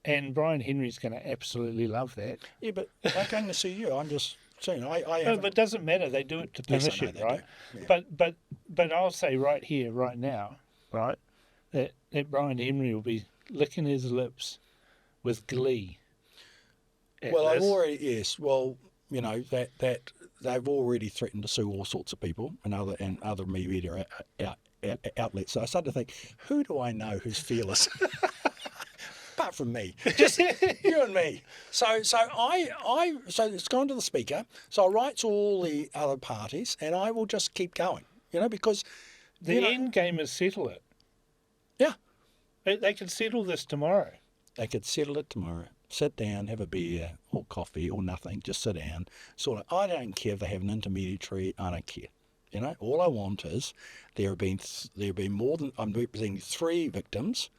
And Brian Henry's going to absolutely love that. Yeah, but they're going to sue you. I'm just saying. No, but it doesn't matter. They do it to punish you, right? Yeah. But I'll say right here, right now, right, that Brian Henry will be licking his lips with glee. Well, I've already, yes. Well, you know, that they've already threatened to sue all sorts of people and other media outlets. So I started to think, who do I know who's fearless? Apart from me, just you and me. So it's gone to the speaker. So I write to all the other parties, and I will just keep going. You know, because the end game is settle it. Yeah, they could settle this tomorrow. They could settle it tomorrow. Sit down, have a beer or coffee or nothing. Just sit down. Sort of. I don't care if they have an intermediary. I don't care. You know, all I want is there have been more than I'm representing 3 victims.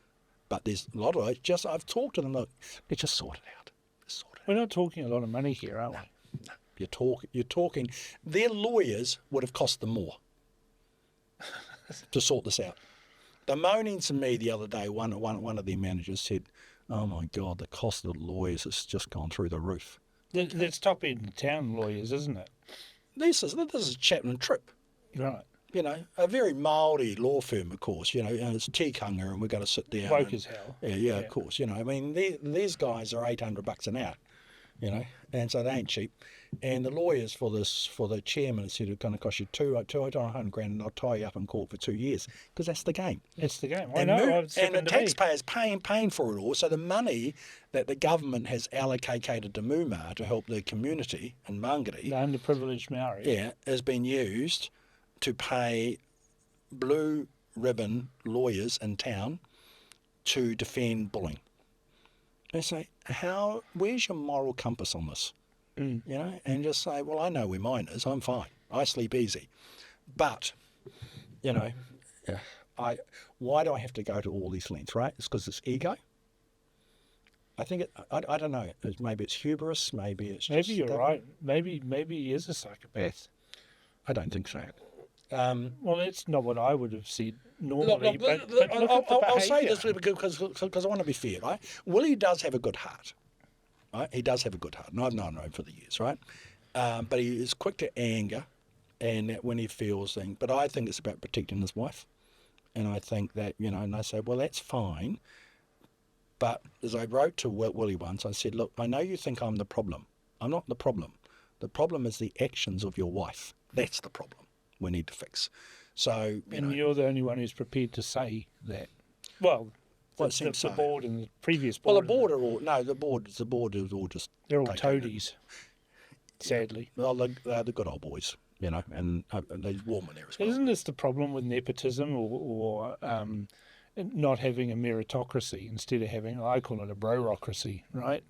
But there's a lot of it. I've talked to them. Look, let's just sort it out. We're not talking a lot of money here, are we? No. You're talking. Their lawyers would have cost them more to sort this out. They're moaning to me the other day. One of their managers said, "Oh my God, the cost of the lawyers has just gone through the roof." That's top end town lawyers, isn't it? This is Chapman Tripp. Right. You know, a very Māori law firm, of course. You know, and it's tikanga, and we've got to sit down. Woke as hell. Yeah, of course. You know, I mean, these guys are $800 an hour. You know, and so they ain't cheap. And the lawyers for the chairman said it's going to cost you $200,000, and they'll tie you up in court for 2 years because that's the game. It's the game. And the taxpayers paying for it all. So the money that the government has allocated to MUMA to help the community in Mangere, the underprivileged Maori, has been used to pay blue ribbon lawyers in town to defend bullying. They say, where's your moral compass on this? You know, and just say, well, I know where mine is. I'm fine. I sleep easy. But, you know, why do I have to go to all these lengths, right? It's because it's ego. I think I don't know. Maybe it's hubris. Maybe it's maybe you're right. Maybe he is a psychopath. I don't think so. Well, that's not what I would have said normally. But look at the I'll say behaviour. this because I want to be fair, right? Willie does have a good heart, right? He does have a good heart, and I've known him for the years, right? But he is quick to anger, and when he feels things. But I think it's about protecting his wife, and I think that, you know, and I say, well, that's fine. But as I wrote to Willie once, I said, look, I know you think I'm the problem. I'm not the problem. The problem is the actions of your wife. That's the problem we need to fix. So, you're the only one who's prepared to say that. Well, the board and the previous board. Well, the board is all just. They're all toadies, sadly. Well, they're the good old boys, you know, and they're warm in there as well. Isn't this the problem with nepotism or not having a meritocracy instead of having, I call it a brocracy, right?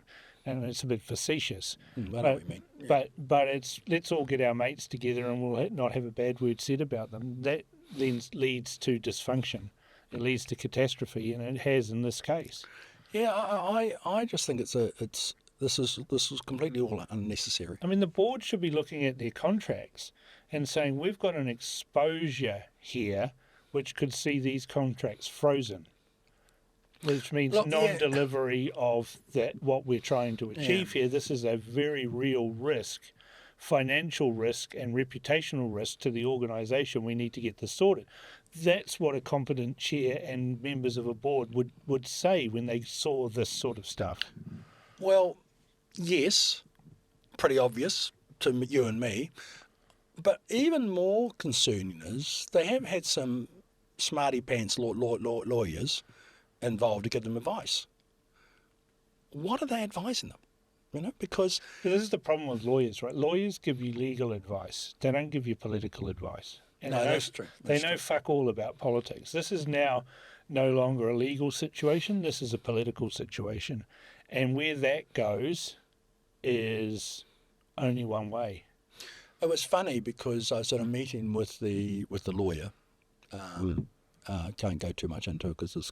and it's a bit facetious. I know but, what you mean. Yeah. but it's let's all get our mates together and we'll not have a bad word said about them. That then leads to dysfunction. It leads to catastrophe, and it has in this case. Yeah, I just think this is completely all unnecessary. I mean, the board should be looking at their contracts and saying we've got an exposure here which could see these contracts frozen, which means non-delivery of that what we're trying to achieve here. This is a very real risk, financial risk and reputational risk to the organisation. We need to get this sorted. That's what a competent chair and members of a board would say when they saw this sort of stuff. Well, yes, pretty obvious to you and me, but even more concerning is they have had some smarty pants lawyers involved to give them advice. What are they advising them? You know, because this is the problem with lawyers, right? Lawyers give you legal advice. They don't give you political advice. And no, that's true. They know fuck all about politics. This is now no longer a legal situation. This is a political situation. And where that goes is only one way. It was funny because I was at a meeting with the lawyer. Can't go too much into it because it's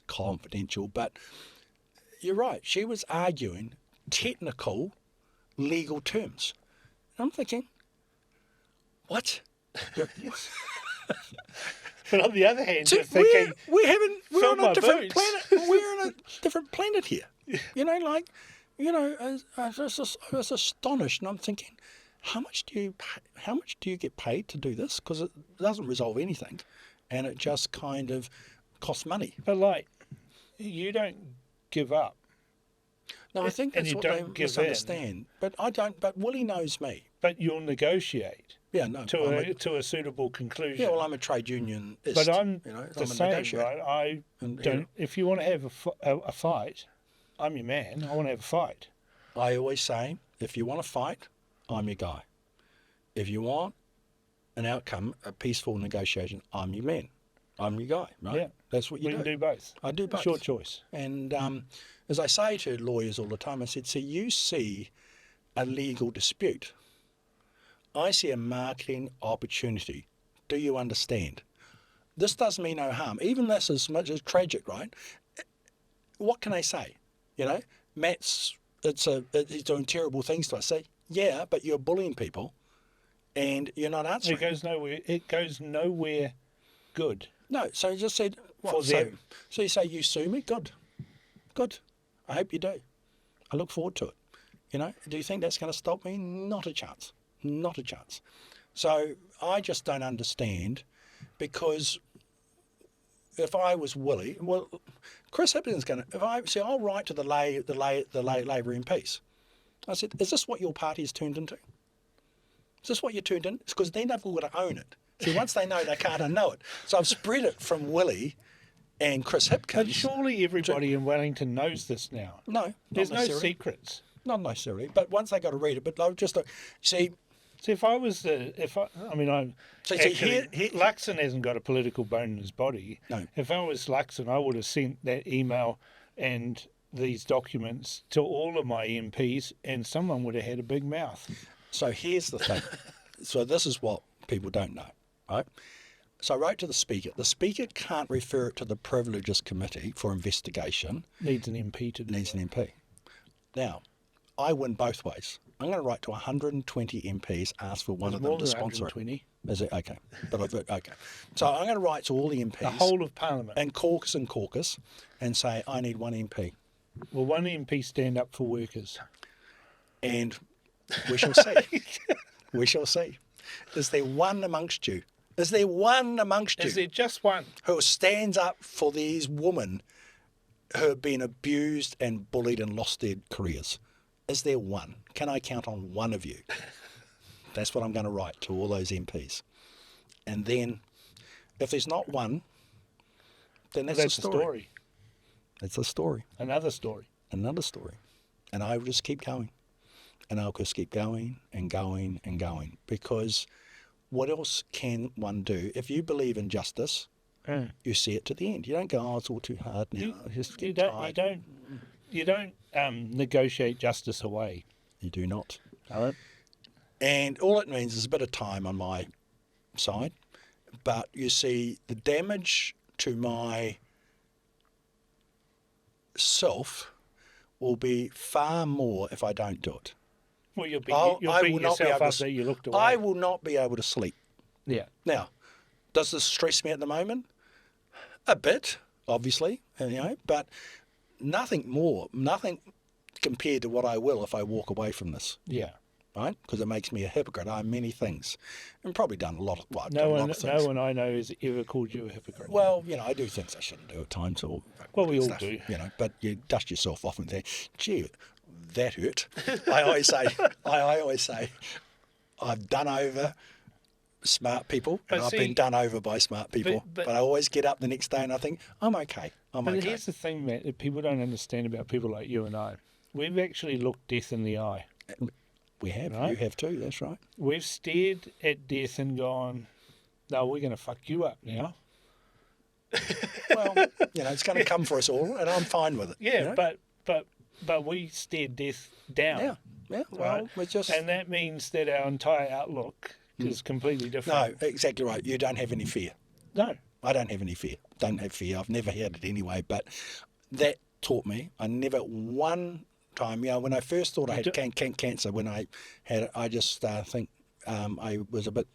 confidential. But you're right. She was arguing technical legal terms. And I'm thinking, what? But on the other hand, so you're thinking, we're on a different planet. We're on a different planet here. You know, like, you know, I was astonished, and I'm thinking, how much do you get paid to do this? Because it doesn't resolve anything, and it just kind of costs money. But like, you don't give up. No, I think that's what they misunderstand. But I don't. But Willie knows me. But you'll negotiate. Yeah, no. To a suitable conclusion. Yeah, well, I'm a trade unionist. But I'm I'm same, right? I don't. If you want to have a fight, I'm your man. I want to have a fight. I always say, if you want to fight, I'm your guy. If you want an outcome, a peaceful negotiation, I'm your man. I'm your guy, right? Yeah. That's what you do. We can do both. I do both. It's your choice. And as I say to lawyers all the time, I said, so you see a legal dispute. I see a marketing opportunity. Do you understand? This does me no harm. Even this is much as tragic, right? What can I say? You know, Matt's he's doing terrible things to us. Say, yeah, but you're bullying people, and you're not answering. It goes nowhere good. No, so he just said, what? So you say you sue me? Good. I hope you do. I look forward to it. You know, do you think that's going to stop me? Not a chance. Not a chance. So I just don't understand, because if I was Willie, well, Chris Hipkins going to. I'll write to the Labour MPs. I said, is this what your party has turned into? Is this what you turned into? It's because then they've all got to own it. See, once they know, they can't unknow it. So I've spread it from Willie and Chris Hipkins. But surely everybody in Wellington knows this now. No, there's no secrets. Not necessarily, but once they got to read it. But I'll just see. See, if I was Luxon hasn't got a political bone in his body. No. If I was Luxon, I would have sent that email and these documents to all of my MPs, and someone would have had a big mouth. So here's the thing. So this is what people don't know, right? So I wrote to the Speaker. The Speaker can't refer it to the Privileges Committee for investigation. Needs an MP to do Needs an MP. Now, I win both ways. I'm going to write to 120 MPs, ask for one of them to sponsor it. 120. Is it? Okay. Okay. So I'm going to write to all the MPs. The whole of Parliament. And caucus and say, I need one MP. Will one MP stand up for workers? And we shall see. We shall see. Is there one amongst you? Is there just one? Who stands up for these women who have been abused and bullied and lost their careers? Is there one? Can I count on one of you? That's what I'm going to write to all those MPs. And then, if there's not one, then that's a story. It's a story. Another story. And I will just keep going. And I'll just keep going and going and going. Because what else can one do? If you believe in justice, you see it to the end. You don't go, oh, it's all too hard now. you don't negotiate justice away. You do not. All And all it means is a bit of time on my side. But you see, the damage to my self will be far more if I don't do it. Well, you'll I beat will not be yourself able up to, that you looked away. I will not be able to sleep. Yeah. Now, does this stress me at the moment? A bit, obviously, but nothing compared to what I will if I walk away from this, Yeah. right? Because it makes me a hypocrite. I'm many things, and probably done a lot of, I've No done a lot one, of things. no one I know has ever called you a hypocrite. Well, I do things I shouldn't do at times, or Well, we all stuff, do. But you dust yourself off and think, gee, that hurt. I always say, I've done over smart people, and But I've see, been done over by smart people. but- But I always get up the next day and I think, I'm okay. I'm But okay. here's the thing, Matt, that people don't understand about people like you and I. We've actually looked death in the eye. We have. Right? You have too. That's right. We've stared at death and gone, no, we're going to fuck you up now. Well, it's going to come for us all, and I'm fine with it. Yeah, but we stared death down. Yeah. Yeah. Well, Right? we're just. And that means that our entire outlook is completely No, different. exactly right. You don't have any fear. No. I don't have any fear. Don't have fear. I've never had it anyway. But that taught me. I never one time. When I first thought I had cancer, when I had it, I just think I was a bit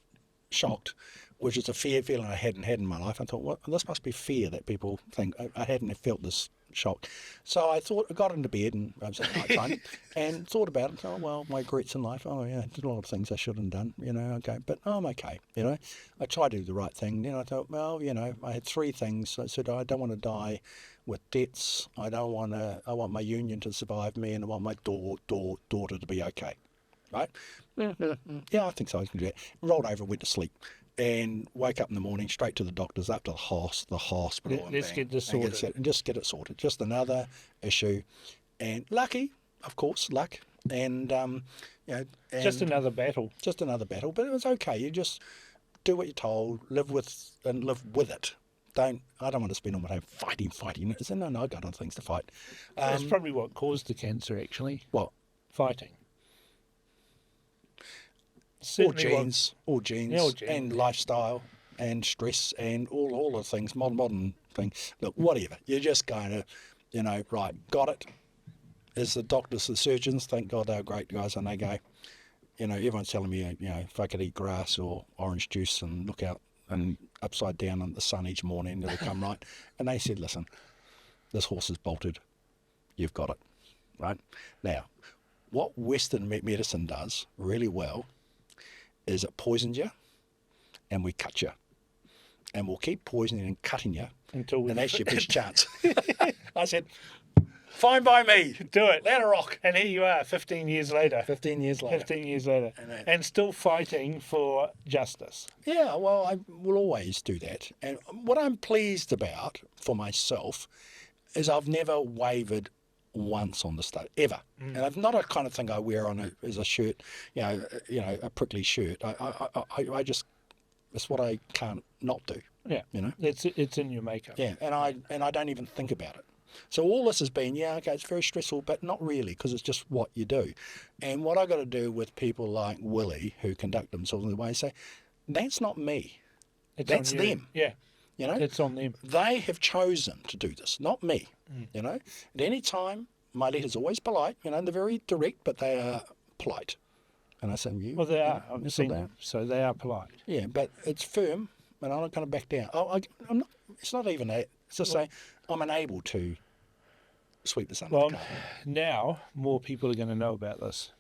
shocked, which is a feeling I hadn't had in my life. I thought, well, this must be fear that people think. I hadn't felt this shock. So I got into bed and I was at night time and thought about it. Oh, well, my regrets in life. Oh, yeah, I did a lot of things I shouldn't have done, okay. But I'm okay, I tried to do the right thing. I thought, well, I had three things. I said, I don't want to die with debts. I want my union to survive me, and I want my daughter to be okay. Right? Yeah, I think so. I can do that. Rolled over, went to sleep. And wake up in the morning, straight to the doctors, up to the hospital. Let's get this sorted. And just get it sorted. Just another issue. And lucky, of course, luck. And, Just another battle. Just another battle. But it was okay. You just do what you're told, live with it. I don't want to spend all my time fighting. I said, no, I've got other things to fight. That's probably what caused the cancer, actually. What? Fighting. All Certainly genes, Yeah, all genes. and lifestyle and stress and all the things, modern things. Look, whatever. You're just going to, right, got it. As the doctors, the surgeons, thank God they're great guys, and they go, everyone's telling me, if I could eat grass or orange juice and look out and upside down in the sun each morning, it'll come right. And they said, listen, this horse is bolted. You've got it, right? Now, what Western medicine does really well is it poisons you, and we cut you, and we'll keep poisoning and cutting you, and that's your best chance. I said, fine by me. Do it. Let it rock. And here you are, 15 years later. 15 years later. 15 years later. And still fighting for justice. Yeah, well, I will always do that. And what I'm pleased about for myself is I've never wavered once on the stuff, ever. And it's not a kind of thing I wear on as a shirt, a prickly shirt. I just, it's what I can't not do. Yeah. It's in your makeup. Yeah, and I don't even think about it. So all this has been, okay, it's very stressful, but not really, because it's just what you do. And what I got to do with people like Willie, who conduct themselves in the way, say, that's not me. That's on you. them. Yeah. It's on them. They have chosen to do this, not me. At any time, my letter's always polite. They're very direct, but they are polite. And I say, Well, they are. I've yes, seen they are. them. So they are polite. Yeah, but it's firm, and I'm not going to back down. I'm not. It's not even that. It's just saying I'm unable to sweep this under the Well, carpet. now more people are going to know about this.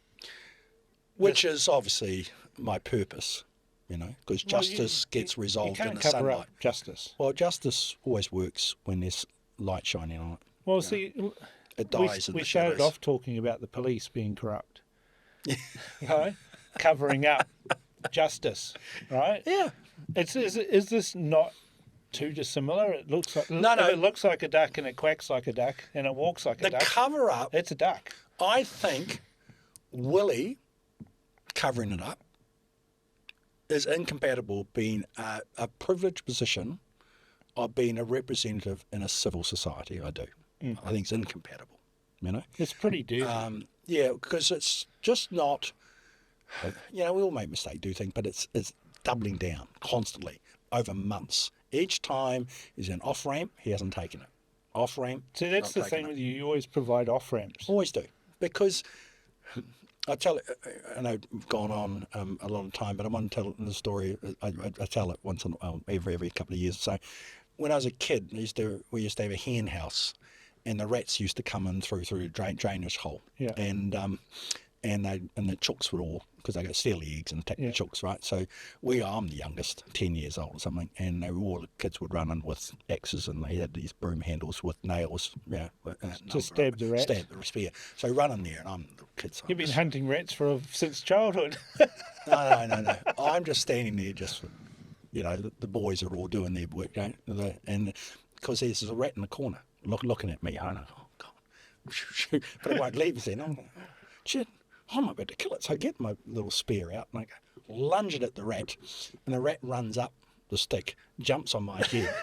Which is obviously my purpose, because justice gets resolved You in can't the cover sunlight. up justice. Well, justice always works when there's light shining on it. Well, see, It dies in we the started shadows. off talking about the police being corrupt. Right? Covering up justice, right? Yeah. Is this not too dissimilar? It looks like No. It looks like a duck and it quacks like a duck and it walks like a The duck. cover up, It's a duck. I think Willie covering it up is incompatible being a privileged position of being a representative in a civil society. I do. I think it's incompatible. you know. It's pretty dirty. Yeah, because it's just not, we all make mistakes, do things, but it's doubling down constantly over months. Each time is an off-ramp, he hasn't taken it. Off-ramp, So that's the thing with you. You always provide off-ramps. always do. Because I know we've gone on a lot of time, but I want to tell the story. I tell it once in a while, every couple of years. So when I was a kid, we used to have a hen house, and the rats used to come in through a drainage hole. Yeah. And the chooks would all, because they got steal the eggs and attack the chooks, right? So I'm the youngest, 10 years old or something, and all the kids would run in with axes, and they had these broom handles with nails, To stab the rat. Stab the spear. So run in there, and I'm the kids. You've been hunting rats since childhood. No. I'm just standing there, the boys are all doing their work, and because there's a rat in the corner looking at me. I know, oh God, but it won't leave us then. I'm like, shit, I'm about to kill it. So I get my little spear out and I go, lunge it at the rat, and the rat runs up the stick, jumps on my head,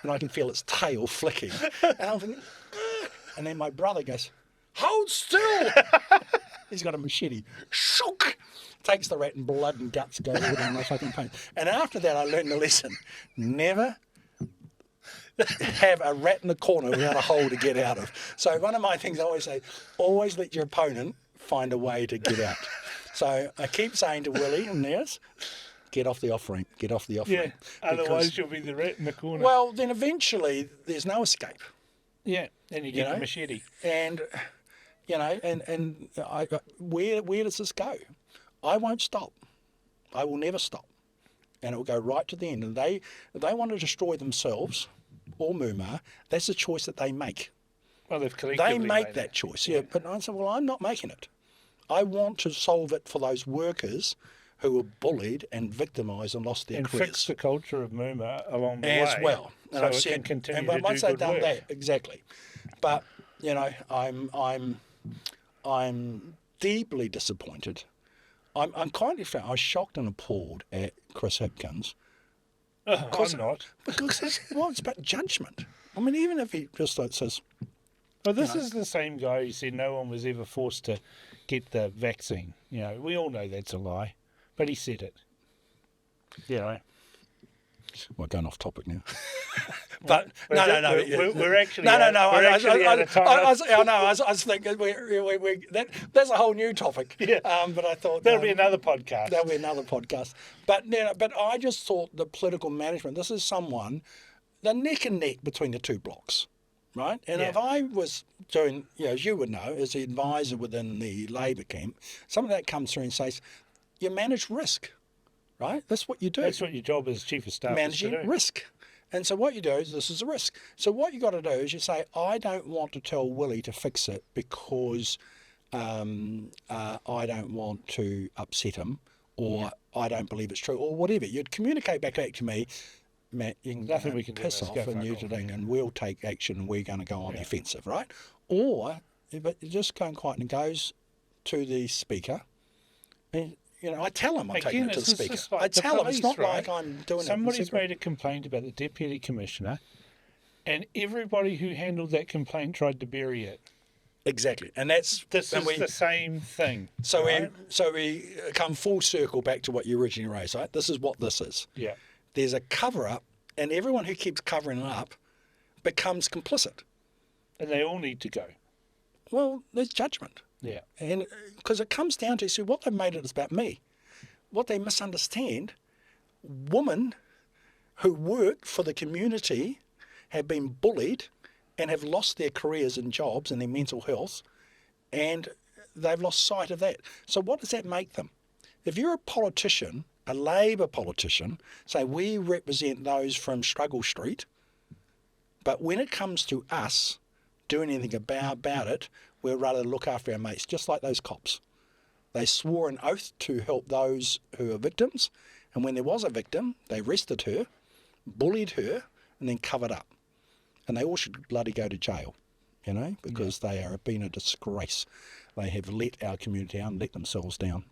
and I can feel its tail flicking. And I'm thinking, "Ah." And then my brother goes, hold still. He's got a machete. Shook. Takes the rat, and blood and guts go down my fucking paint. And after that, I learned the lesson: never have a rat in the corner without a hole to get out of. So one of my things I always say: always let your opponent find a way to get out. So I keep saying to Willie and Nias, get off the off ramp, get off the off ramp. Yeah, otherwise you'll be the rat in the corner. Well, then eventually there's no escape. Yeah, and you get a machete. And where does this go? I won't stop. I will never stop, and it will go right to the end. And if they want to destroy themselves or MUMA, that's a choice that they make. Well, they've collectively They make that choice, yeah. But I said, well, I'm not making it. I want to solve it for those workers who were bullied and victimised and lost their careers. And fix the culture of MUMA along the way. As well. And so I've said, can continue to once do they've good done work. that, exactly. But I'm deeply disappointed. I'm kind of, I was shocked and appalled at Chris Hipkins. I'm not. Because it's about judgment. I mean, even if he just says, Well, this is the same guy who said no one was ever forced to get the vaccine. We all know that's a lie, but he said it. We're going off topic now. But no. We're actually out of time. I was thinking that's a whole new topic. Yeah. But I thought That'll be another podcast. That'll be another podcast. But I just thought the political management. This is someone, they're neck and neck between the two blocks, right? And if I was doing, as you would know, as the advisor within the Labour camp, some of that comes through and says, you manage risk, right? That's what you do. That's what your job as chief of staff Managing is to do. risk. And so what you do is, this is a risk. So what you got to do is you say, I don't want to tell Willie to fix it because I don't want to upset him, or I don't believe it's true, or whatever. You'd communicate back to me, Matt, you can Nothing we can do piss is off go and fuck you off. thing, and we'll take action and we're going to go on the offensive, right? Or, but you just go quiet and goes to the speaker, and I tell him I'm taking it to the speaker. Just like I the tell him it's not police, like right? I'm doing Somebody's it. made a complaint about the deputy commissioner, and everybody who handled that complaint tried to bury it. Exactly, and that's This and is the same thing. So right? we come full circle back to what you originally raised, right? This is what this is. Yeah. There's a cover-up, and everyone who keeps covering it up becomes complicit. And they all need to go. Well, there's judgment. Yeah. And because it comes down to, see, what they've made it is about me. What they misunderstand, women who work for the community have been bullied and have lost their careers and jobs and their mental health, and they've lost sight of that. So what does that make them? If you're a politician, a Labour politician, say we represent those from Struggle Street, but when it comes to us doing anything about it, we'd rather look after our mates, just like those cops. They swore an oath to help those who are victims, and when there was a victim, they arrested her, bullied her, and then covered up. And they all should bloody go to jail, because they are being a disgrace. They have let our community down, let themselves down.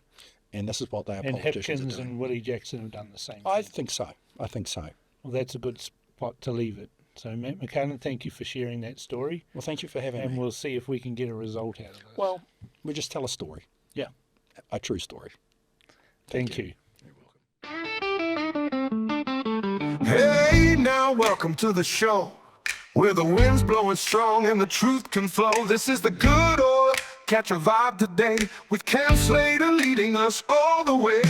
And this is what they are And politicians Hipkins are doing. and Willie Jackson have done the same thing. I think so. Well, that's a good spot to leave it. So Matt McCarten, thank you for sharing that story, Well, thank you for having and me. we'll see if we can get a result out of it. Well, we just tell a story, Yeah, a true story. thank you. Hey, now welcome to the show, where the wind's blowing strong and the truth can flow. This is the good oil, catch a vibe today, with Cam Slater leading us all the way.